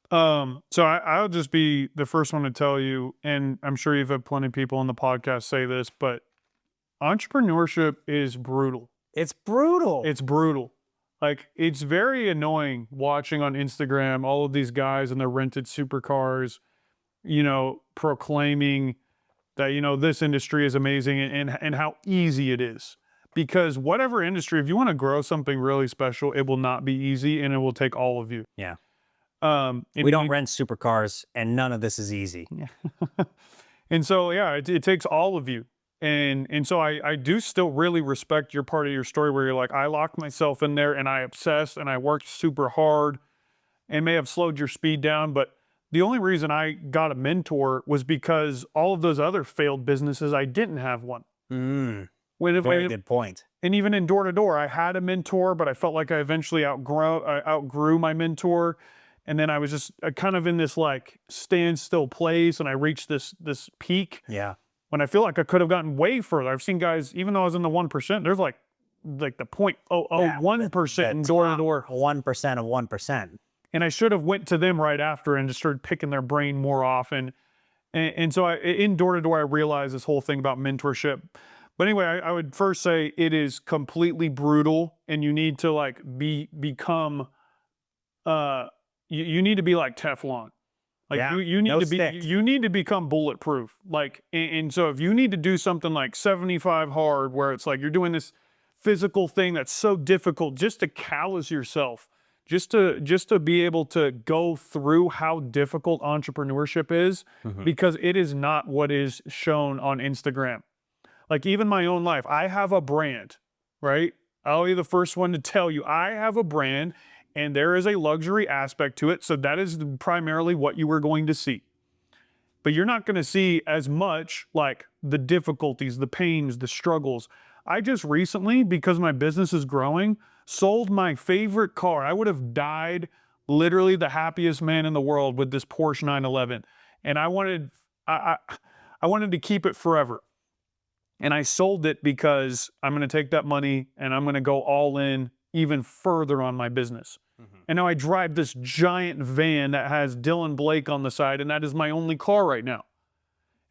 B: So I'll just be the first one to tell you, and I'm sure you've had plenty of people on the podcast say this, but entrepreneurship is brutal.
A: It's brutal.
B: It's brutal. Like, it's very annoying watching on Instagram all of these guys in their rented supercars, proclaiming that, this industry is amazing and how easy it is. Because whatever industry, if you want to grow something really special, it will not be easy and it will take all of you.
A: Yeah.
B: And
A: We don't rent supercars, and none of this is easy.
B: And so, yeah, it takes all of you. And so I do still really respect your part of your story where you're like, I locked myself in there and I obsessed and I worked super hard and may have slowed your speed down. But the only reason I got a mentor was because all of those other failed businesses, I didn't have one.
A: Very good point.
B: And even in door to door, I had a mentor, but I felt like I eventually outgrew my mentor. And then I was just kind of in this like standstill place, and I reached this peak.
A: Yeah.
B: When I feel like I could have gotten way further. I've seen guys, even though I was in the 1%, there's like like the point oh oh
A: Yeah,
B: one percent in door to door.
A: 1% of 1%.
B: And I should have went to them right after and just started picking their brain more often. And so in door to door, I realized this whole thing about mentorship. But anyway, I would first say it is completely brutal, and you need to like become you need to be like Teflon. Like
A: Yeah,
B: you need
A: no
B: to be
A: stick.
B: you need to become bulletproof. Like and so if you need to do something like 75 hard, where it's like you're doing this physical thing that's so difficult just to callous yourself, just to be able to go through how difficult entrepreneurship is,
A: Mhm.
B: because it is not what is shown on Instagram. Like even my own life, I have a brand, right? I'll be the first one to tell you I have a brand and there is a luxury aspect to it. So that is primarily what you are going to see. But you're not going to see as much like the difficulties, the pains, the struggles. I just recently, because my business is growing, sold my favorite car. I would have died literally the happiest man in the world with this Porsche 911. And I wanted to keep it forever. And I sold it because I'm going to take that money and I'm going to go all in even further on my business.
A: Mhm.
B: And now I drive this giant van that has Dylan Blake on the side, and that is my only car right now.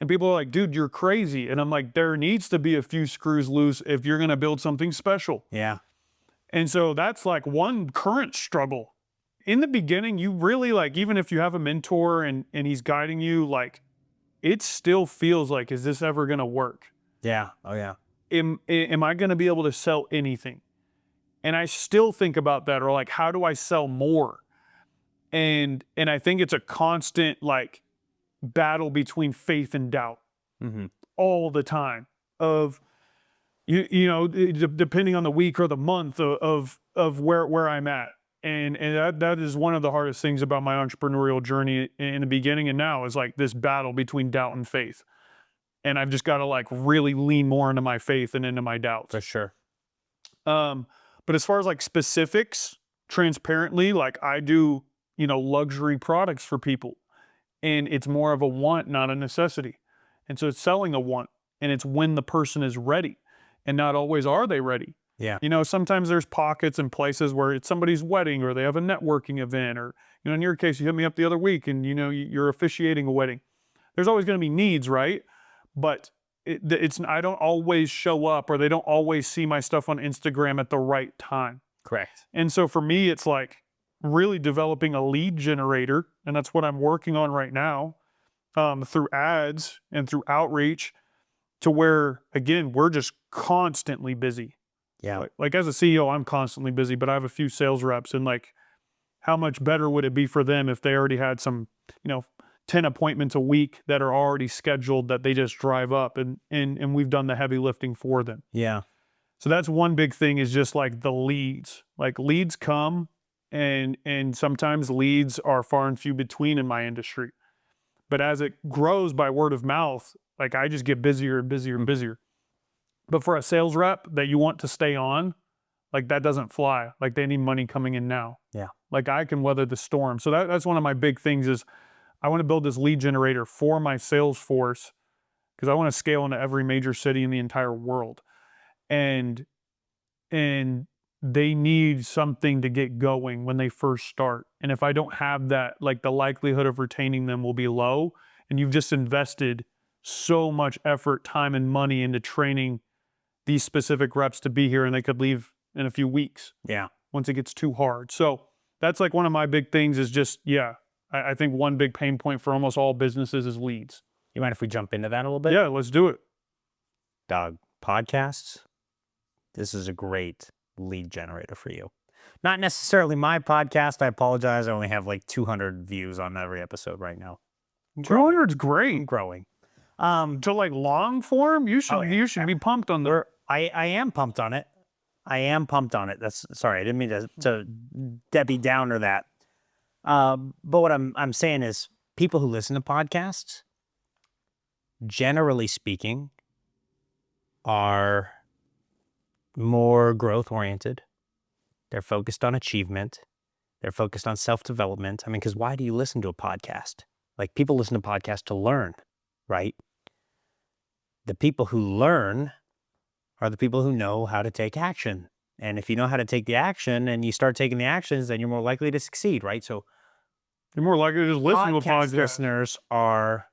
B: And people are like, dude, you're crazy. And I'm like, there needs to be a few screws loose if you're going to build something special.
A: Yeah.
B: And so that's like one current struggle. In the beginning, you really like, even if you have a mentor and he's guiding you, like it still feels like, is this ever going to work?
A: Yeah. Oh, yeah.
B: Am I going to be able to sell anything? And I still think about that, or like, how do I sell more? And I think it's a constant like battle between faith and doubt
A: Mhm.
B: all the time. Of depending on the week or the month of where I'm at. And that is one of the hardest things about my entrepreneurial journey in the beginning and now, is like this battle between doubt and faith. And I've just got to like really lean more into my faith and into my doubts.
A: For sure.
B: But as far as like specifics, transparently, like I do, luxury products for people, and it's more of a want, not a necessity. And so it's selling a want, and it's when the person is ready, and not always are they ready.
A: Yeah.
B: Sometimes there's pockets and places where it's somebody's wedding or they have a networking event, or, in your case, you hit me up the other week and, you're officiating a wedding. There's always going to be needs, right? But I don't always show up, or they don't always see my stuff on Instagram at the right time.
A: Correct.
B: And so for me, it's like really developing a lead generator. And that's what I'm working on right now, through ads and through outreach, to where, again, we're just constantly busy.
A: Yeah.
B: Like as a CEO, I'm constantly busy, but I have a few sales reps, and like, how much better would it be for them if they already had some, 10 appointments a week that are already scheduled, that they just drive up and we've done the heavy lifting for them.
A: Yeah.
B: So that's one big thing, is just like the leads. Like leads come, and sometimes leads are far and few between in my industry. But as it grows by word of mouth, like I just get busier and busier and busier. But for a sales rep that you want to stay on, like that doesn't fly. Like they need money coming in now.
A: Yeah.
B: Like I can weather the storm. So that's one of my big things, is I want to build this lead generator for my sales force, because I want to scale into every major city in the entire world. And they need something to get going when they first start. And if I don't have that, like the likelihood of retaining them will be low. And you've just invested so much effort, time, and money into training these specific reps to be here, and they could leave in a few weeks
A: Yeah.
B: once it gets too hard. So that's like one of my big things, is just, I think one big pain point for almost all businesses is leads.
A: You mind if we jump into that a little bit?
B: Yeah, let's do it.
A: Dog, podcasts. This is a great lead generator for you. Not necessarily my podcast. I apologize. I only have like 200 views on every episode right now.
B: 200's
A: I'm
B: great.
A: growing.
B: To like long form, you should
A: Oh, yeah.
B: you should be pumped on the.
A: I am pumped on it. I am pumped on it. Sorry, I didn't mean to Debbie Downer that. But what I'm saying is, people who listen to podcasts, generally speaking, are more growth oriented. They're focused on achievement. They're focused on self-development. I mean, because why do you listen to a podcast? Like, people listen to podcasts to learn, right? The people who learn are the people who know how to take action. And if you know how to take the action and you start taking the actions, then you're more likely to succeed, right? So
B: You're more likely to just listen to a
A: podcast
B: podcast.
A: listeners are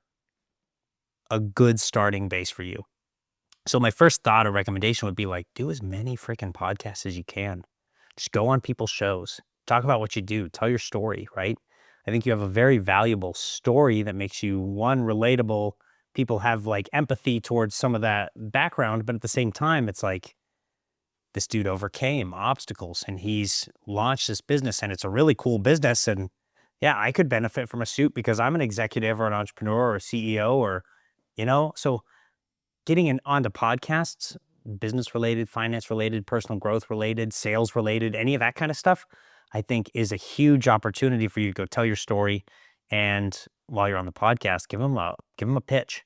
A: a good starting base for you. So my first thought or recommendation would be like, do as many freaking podcasts as you can. Just go on people's shows, talk about what you do, tell your story, right? I think you have a very valuable story that makes you, one, relatable. People have like empathy towards some of that background, but at the same time, it's like this dude overcame obstacles and he's launched this business and it's a really cool business. And yeah, I could benefit from a suit because I'm an executive or an entrepreneur or a CEO or, so getting onto podcasts, business related, finance related, personal growth related, sales related, any of that kind of stuff, I think is a huge opportunity for you to go tell your story. And while you're on the podcast, give them a pitch.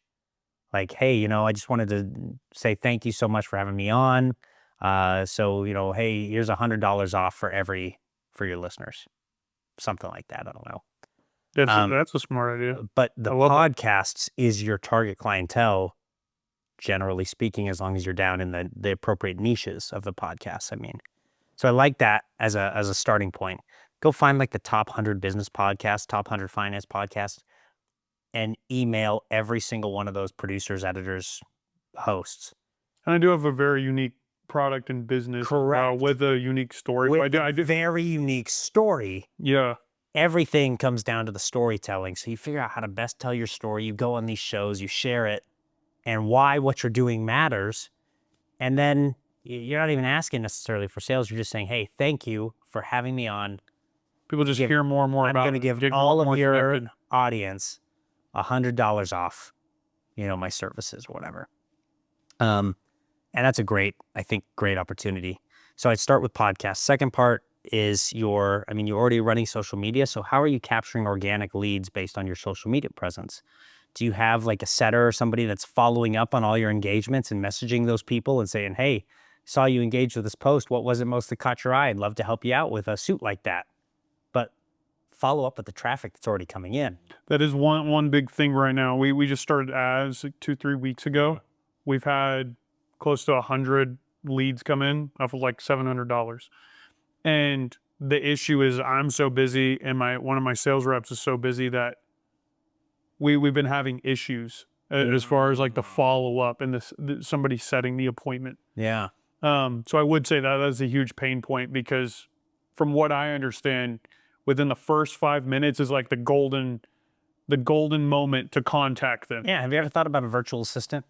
A: Like, hey, I just wanted to say thank you so much for having me on. So, hey, here's $100 off for your listeners. Something like that. I don't know.
B: That's a smart idea.
A: But the
B: I love it.
A: podcasts is your target clientele, generally speaking, as long as you're down in the appropriate niches of the podcasts. I mean, so I like that as a starting point. Go find like the top 100 business podcasts, top 100 finance podcasts, and email every single one of those producers, editors, hosts.
B: And I do have a very unique product and business
A: Correct.
B: with a unique story.
A: With
B: So I
A: a
B: do.
A: very unique story.
B: Yeah.
A: Everything comes down to the storytelling. So you figure out how to best tell your story. You go on these shows, you share it, and why what you're doing matters. And then you're not even asking necessarily for sales. You're just saying, hey, thank you for having me on.
B: People just hear more and more
A: I'm
B: about
A: going to give
B: get
A: all
B: more
A: of your
B: connected.
A: audience $100 off, my services or whatever. And that's a great opportunity. So I'd start with podcasts. Second part is you're already running social media. So how are you capturing organic leads based on your social media presence? Do you have like a setter or somebody that's following up on all your engagements and messaging those people and saying, hey, saw you engaged with this post. What was it most that caught your eye? I'd love to help you out with a suit like that. But follow up with the traffic that's already coming in.
B: That is one big thing right now. We just started ads like 2-3 weeks ago. We've had close to 100 leads come in off of like $700. And the issue is I'm so busy and one of my sales reps is so busy that we've been having issues as far as like the follow up and somebody setting the appointment.
A: Yeah.
B: So I would say that that's a huge pain point because from what I understand, within the first 5 minutes is like the golden moment to contact them.
A: Yeah. Have you ever thought about a virtual assistant?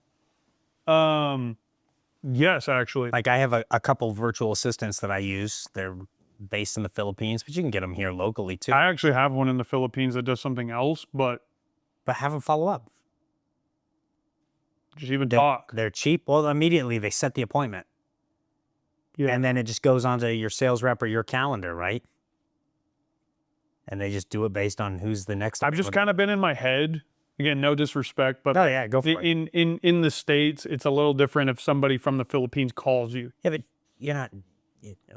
B: Yes, actually.
A: Like I have a couple virtual assistants that I use. They're based in the Philippines, but you can get them here locally too.
B: I actually have one in the Philippines that does something else, but
A: have them follow up.
B: just even talk.
A: They're cheap. Well, immediately they set the appointment.
B: Yeah.
A: And then it just goes onto your sales rep or your calendar, right? And they just do it based on who's the next.
B: I've just kind of been in my head. Again, no disrespect, but
A: oh yeah, go for it.
B: In the States, it's a little different if somebody from the Philippines calls you.
A: Yeah, but you're not.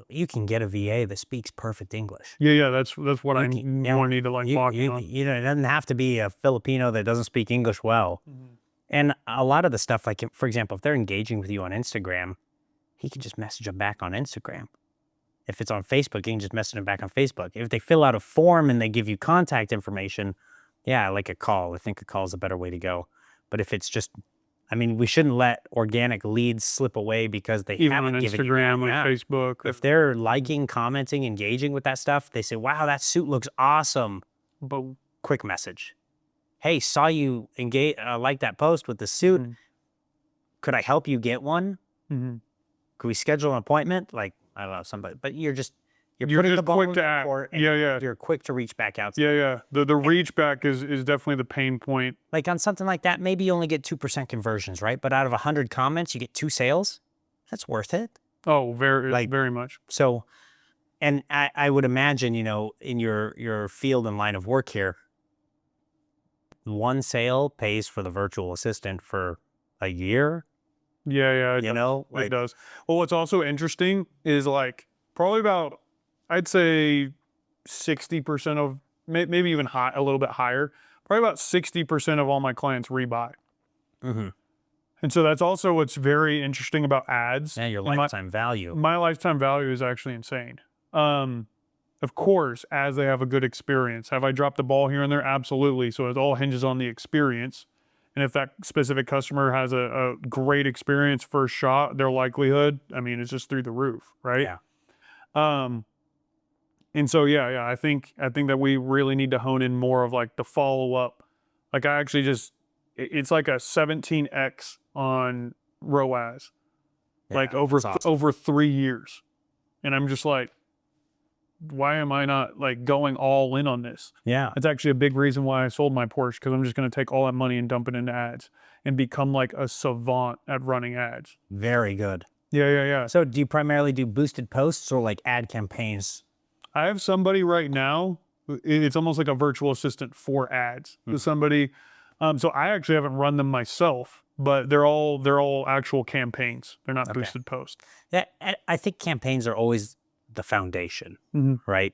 A: You can get a VA that speaks perfect English.
B: Yeah, that's what I more need to like lock in on.
A: It doesn't have to be a Filipino that doesn't speak English well.
B: Mm-hmm.
A: And a lot of the stuff, like for example, if they're engaging with you on Instagram, he can just message them back on Instagram. If it's on Facebook, you can just message them back on Facebook. If they fill out a form and they give you contact information, yeah, like a call. I think a call is a better way to go. But if it's just, we shouldn't let organic leads slip away because they
B: Even
A: haven't
B: on
A: given
B: Instagram,
A: you,
B: like Facebook.
A: If they're liking, commenting, engaging with that stuff, they say, wow, that suit looks awesome. But quick message. Hey, saw you engage, like that post with the suit. Mm-hmm. Could I help you get one?
B: Mm-hmm.
A: Could we schedule an appointment? Like, I don't know, somebody, but you're putting
B: just
A: the ball
B: quick
A: in
B: to
A: the
B: act.
A: court.
B: Yeah.
A: You're quick to reach back out.
B: Yeah. The reach back is definitely the pain point.
A: Like on something like that, maybe you only get 2% conversions, right? But out of 100 comments, you get 2 sales. That's worth it.
B: Oh, very much.
A: So, and I would imagine, in your field and line of work here, one sale pays for the virtual assistant for a year.
B: Yeah, it does. Well, what's also interesting is like probably about, I'd say 60% of, maybe even a little bit higher, probably about 60% of all my clients rebuy.
A: Mm-hmm.
B: And so that's also what's very interesting about ads.
A: Yeah, your
B: And
A: lifetime value.
B: my lifetime value is actually insane. Of course, as they have a good experience. Have I dropped the ball here and there? Absolutely. So it all hinges on the experience. And if that specific customer has a great experience first shot, their likelihood, I mean, it's just through the roof, right?
A: Yeah.
B: Um, and so yeah, I think that we really need to hone in more of like the follow up. Like I actually just it's like a 17x on ROAS, like
A: Yeah. That's awesome.
B: over 3 years. And I'm just like, why am I not like going all in on this?
A: Yeah.
B: That's actually a big reason why I sold my Porsche, because I'm just going to take all that money and dump it into ads and become like a savant at running ads.
A: Very good.
B: Yeah.
A: So do you primarily do boosted posts or like ad campaigns?
B: I have somebody right now. It's almost like a virtual assistant for ads. So somebody, so I actually haven't run them myself, but they're all actual campaigns. They're not
A: Okay.
B: boosted posts.
A: Yeah, I think campaigns are always the foundation,
B: Mhm.
A: right?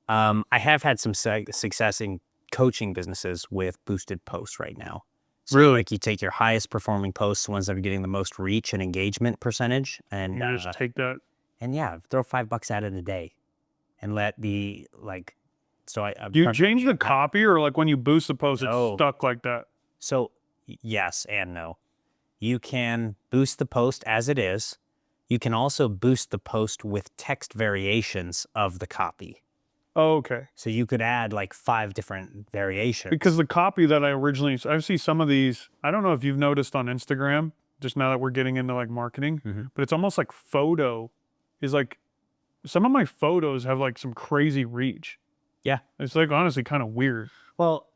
A: I have had some success in coaching businesses with boosted posts right now. So
B: Really?
A: like you take your highest performing posts, the ones that are getting the most reach and engagement percentage, and
B: You just take that.
A: yeah, throw $5 at it a day, and let the like. So I'm
B: Do you
A: trying
B: change the copy, or like when you boost the post, it's
A: No.
B: stuck like that?
A: So yes and no. You can boost the post as it is. You can also boost the post with text variations of the copy.
B: Oh, okay.
A: So you could add like 5 different variations.
B: Because the copy that I see some of these, I don't know if you've noticed on Instagram, just now that we're getting into like marketing,
A: Mhm.
B: but it's almost like photo is like, some of my photos have like some crazy reach.
A: Yeah.
B: It's like honestly kind of weird.
A: Well,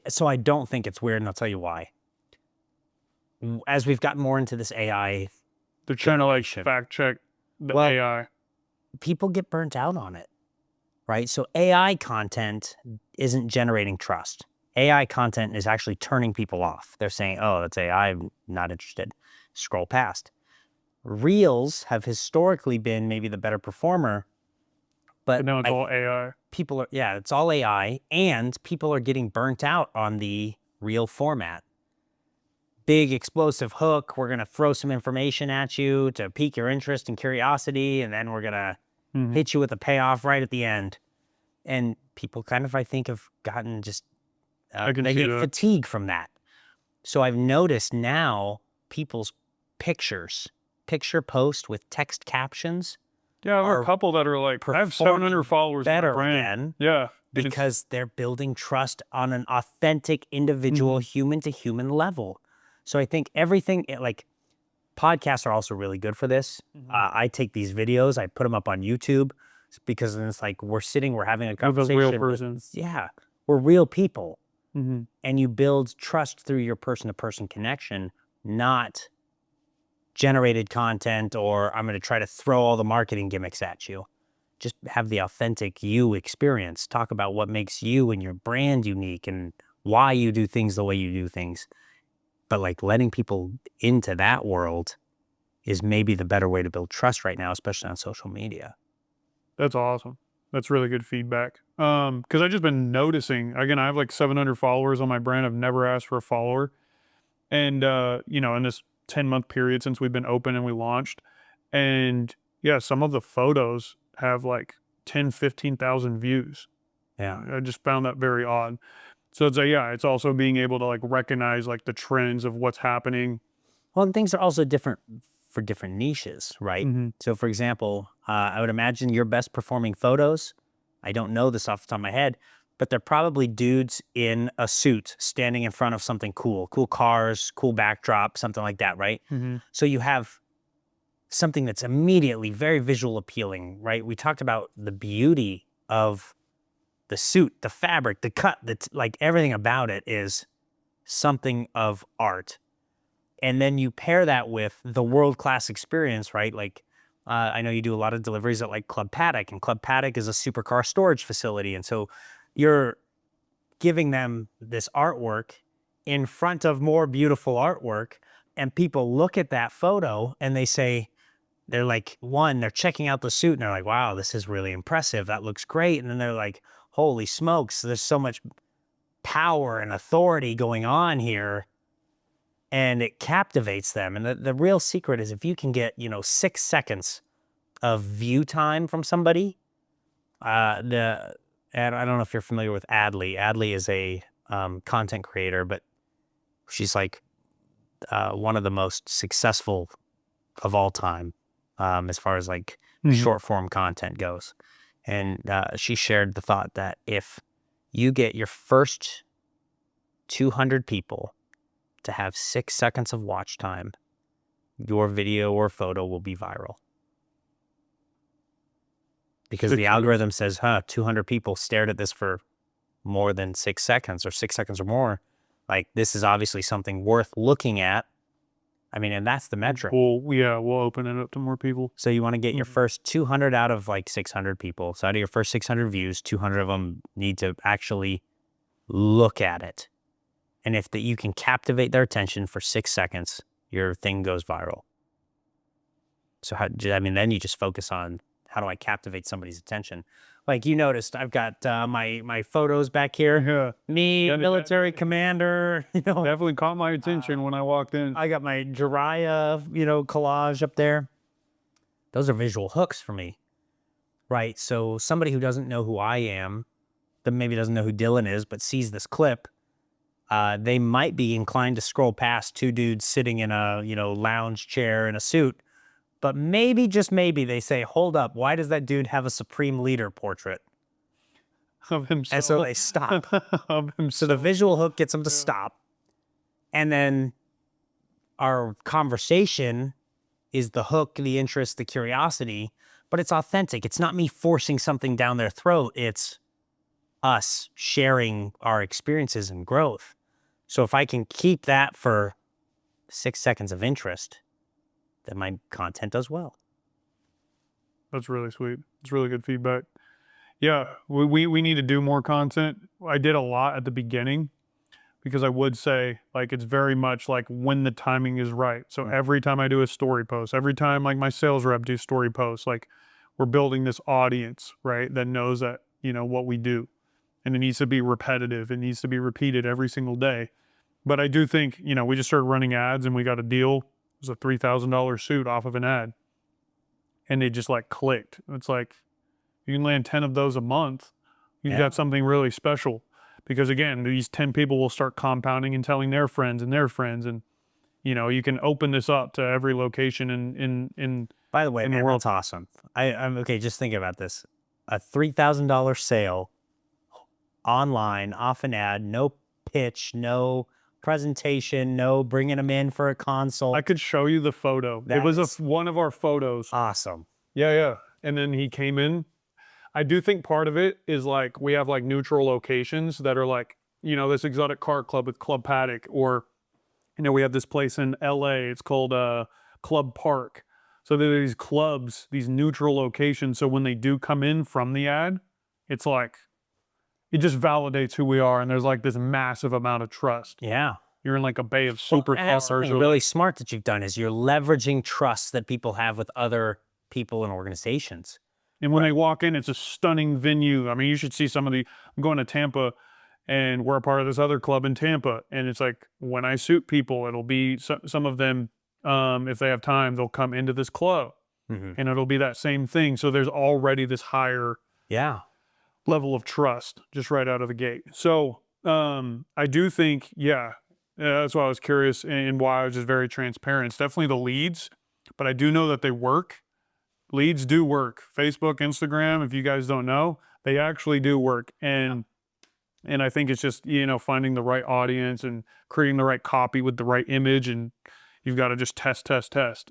A: so I don't think it's weird, and I'll tell you why. As we've gotten more into this AI,
B: They're trying to like
A: Generation.
B: fact check the
A: Well,
B: AI.
A: people get burnt out on it, right? So AI content isn't generating trust. AI content is actually turning people off. They're saying, "Oh, that's AI. I'm not interested." Scroll past. Reels have historically been maybe the better performer,
B: But
A: but
B: now it's all AI.
A: people are, yeah, it's all AI, and people are getting burnt out on the reel format. Big explosive hook. We're gonna throw some information at you to pique your interest and curiosity, and then we're gonna
B: Mhm.
A: hit you with a payoff right at the end. And people kind of, I think, have gotten just
B: I can
A: they
B: see
A: get
B: that.
A: fatigue from that. So I've noticed now people's picture post with text captions
B: Yeah, there are a
A: are
B: couple that are like, I have 700 followers in my
A: better
B: brand.
A: again
B: Yeah. and it's-
A: because they're building trust on an authentic, individual, human to human level. So I think everything, like podcasts are also really good for this. I take these videos, I put them up on YouTube because then it's like we're having a
B: With a
A: conversation.
B: real
A: with-
B: person.
A: yeah, we're real people.
B: Mhm.
A: And you build trust through your person to person connection, not generated content, or I'm going to try to throw all the marketing gimmicks at you. Just have the authentic you experience. Talk about what makes you and your brand unique and why you do things the way you do things. But like letting people into that world is maybe the better way to build trust right now, especially on social media.
B: That's awesome. That's really good feedback. Because I've just been noticing, again, I have like 700 followers on my brand. I've never asked for a follower. And, in this 10-month period since we've been open and we launched. And yeah, some of the photos have like 10, 15,000 views.
A: Yeah.
B: I just found that very odd. So it's yeah, it's also being able to like recognize like the trends of what's happening.
A: Well, and things are also different for different niches, right?
B: Mhm.
A: So, for example, I would imagine your best performing photos, I don't know this off the top of my head, but they're probably dudes in a suit standing in front of something cool cars, cool backdrop, something like that, right?
B: Mhm.
A: So you have something that's immediately very visual appealing, right? We talked about the beauty of the suit, the fabric, the cut, that's like everything about it is something of art. And then you pair that with the world-class experience, right? Like, I know you do a lot of deliveries at like Club Paddock, and Club Paddock is a supercar storage facility. And so you're giving them this artwork in front of more beautiful artwork. And people look at that photo and they say, they're like, one, they're checking out the suit and they're like, wow, this is really impressive. That looks great. And then they're like, holy smokes, there's so much power and authority going on here. and it captivates them. And the real secret is if you can get, 6 seconds of view time from somebody, and I don't know if you're familiar with Adley. Adley is a content creator, but she's like one of the most successful of all time as far as like short form content goes. And she shared the thought that if you get your first 200 people to have 6 seconds of watch time, your video or photo will be viral. Because the algorithm says, 200 people stared at this for more than 6 seconds or 6 seconds or more. Like, this is obviously something worth looking at. I mean, and that's the metric.
B: We'll open it up to more people.
A: So you want to get your first 200 out of like 600 people. So out of your first 600 views, 200 of them need to actually look at it. And if you can captivate their attention for 6 seconds, your thing goes viral. So then you just focus on, how do I captivate somebody's attention? Like you noticed, I've got my photos back here.
B: Yeah.
A: Me, military commander.
B: Definitely caught my attention when I walked in.
A: I got my Jiraiya, collage up there. Those are visual hooks for me, right? So somebody who doesn't know who I am, that maybe doesn't know who Dylan is, but sees this clip, they might be inclined to scroll past two dudes sitting in a lounge chair in a suit. But maybe, just maybe, they say, hold up, why does that dude have a Supreme Leader portrait?
B: Of himself.
A: And so they stop.
B: Of himself.
A: So the visual hook gets them to stop. And then our conversation is the hook, the interest, the curiosity, but it's authentic. It's not me forcing something down their throat. It's us sharing our experiences and growth. So if I can keep that for 6 seconds of interest, then my content does well.
B: That's really sweet. It's really good feedback. Yeah, we need to do more content. I did a lot at the beginning because I would say, like, it's very much like when the timing is right. So every time I do a story post, every time like my sales rep do story posts, like we're building this audience, right, that knows that, what we do. And it needs to be repetitive. It needs to be repeated every single day. But I do think, we just started running ads and we got a deal. It was a $3,000 suit off of an ad. And it just like clicked. It's like, you can land 10 of those a month. You've got something really special. Because again, these 10 people will start compounding and telling their friends and their friends. And, you can open this up to every location in
A: By the way,
B: in
A: man,
B: the world.
A: that's awesome. I'm okay, just think about this. A $3,000 sale online, off an ad, no pitch, no presentation, no bringing them in for a consult.
B: I could show you the photo. It was one of our photos.
A: Awesome.
B: Yeah. And then he came in. I do think part of it is like we have like neutral locations that are like, this exotic car club with Club Paddock, or, we have this place in LA. It's called Club Park. So there are these clubs, these neutral locations. So when they do come in from the ad, it's like, it just validates who we are. And there's like this massive amount of trust.
A: Yeah.
B: You're in like a bay of
A: And
B: supercars.
A: that's something really smart that you've done is you're leveraging trust that people have with other people and organizations.
B: And when they walk in, it's a stunning venue. I mean, you should see some of I'm going to Tampa, and we're a part of this other club in Tampa. And it's like, when I suit people, it'll be some of them, if they have time, they'll come into this club. And it'll be that same thing. So there's already this higher level of trust just right out of the gate. So I do think, that's why I was curious and why I was just very transparent. It's definitely the leads, but I do know that they work. Leads do work. Facebook, Instagram, if you guys don't know, they actually do work. And I think it's just, finding the right audience and creating the right copy with the right image. And you've got to just test.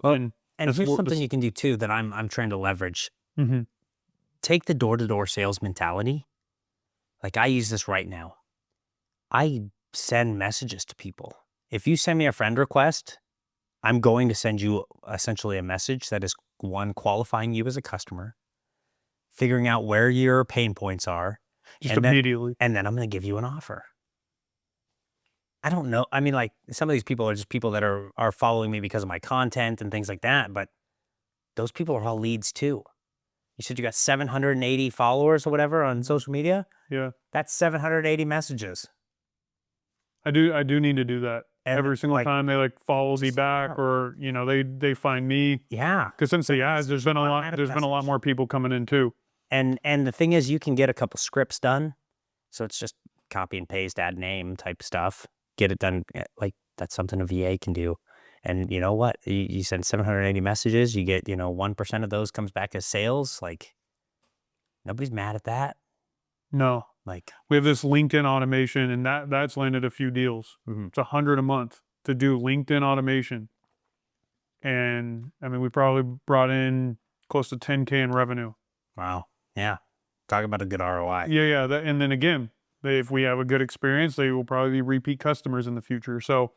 A: Well, and here's something you can do too that I'm trying to leverage. Take the door-to-door sales mentality. Like, I use this right now. I send messages to people. If you send me a friend request, I'm going to send you essentially a message that is, one, qualifying you as a customer, figuring out where your pain points are,
B: just immediately.
A: And then I'm going to give you an offer. I don't know. I mean, like, some of these people are just people that are following me because of my content and things like that, but those people are all leads too. You said you got 780 followers or whatever on social media?
B: Yeah.
A: That's 780 messages.
B: I do need to do that.
A: And
B: every single
A: like,
B: time they like follow me back, or they find me.
A: yeah,
B: Because since the ads, there's been a lot
A: automatic
B: there's been a lot
A: message.
B: more people coming in too.
A: And the thing is, you can get a couple scripts done. So it's just copy and paste, add name type stuff, get it done. Like that's something a VA can do. And you know what? You send 780 messages, you get, 1% of those comes back as sales. Like nobody's mad at that.
B: No,
A: Like,
B: we have this LinkedIn automation, and that's landed a few deals.
A: mhm.
B: It's 100 a month to do LinkedIn automation, and I mean we probably brought in close to 10K in revenue.
A: Wow. Yeah. Talk about a good ROI.
B: Yeah, yeah. And then again, if we have a good experience, they will probably be repeat customers in the future. So,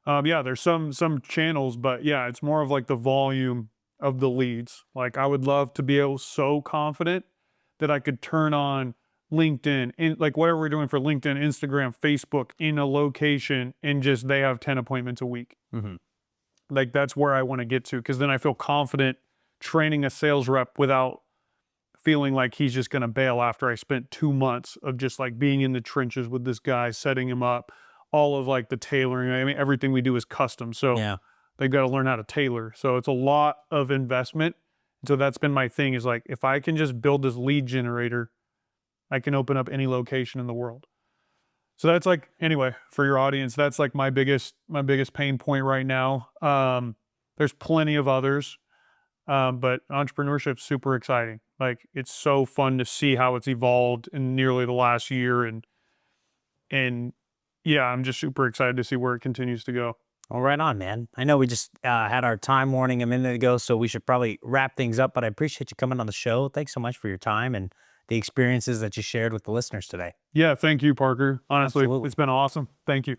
B: yeah, there's some channels, but yeah, it's more of like the volume of the leads. Like I would love to be able so confident that I could turn on LinkedIn and like whatever we're doing for LinkedIn, Instagram, Facebook in a location, and just they have 10 appointments a week.
A: Hmm.
B: Like that's where I want to get to, because then I feel confident training a sales rep without feeling like he's just going to bail after I spent 2 months of just like being in the trenches with this guy, setting him up, all of like the tailoring. I mean, everything we do is custom. So
A: Yeah.
B: they've got to learn how to tailor. So it's a lot of investment. So that's been my thing, is like, if I can just build this lead generator, I can open up any location in the world. So that's like, anyway, for your audience, that's like my biggest pain point right now. There's plenty of others. But entrepreneurship's super exciting. Like it's so fun to see how it's evolved in nearly the last year, and yeah, I'm just super excited to see where it continues to go.
A: Well, right on, man. I know we just had our time warning a minute ago, so we should probably wrap things up, but I appreciate you coming on the show. Thanks so much for your time and the experiences that you shared with the listeners today.
B: Yeah, thank you, Parker. Honestly,
A: Absolutely.
B: it's been awesome. Thank you.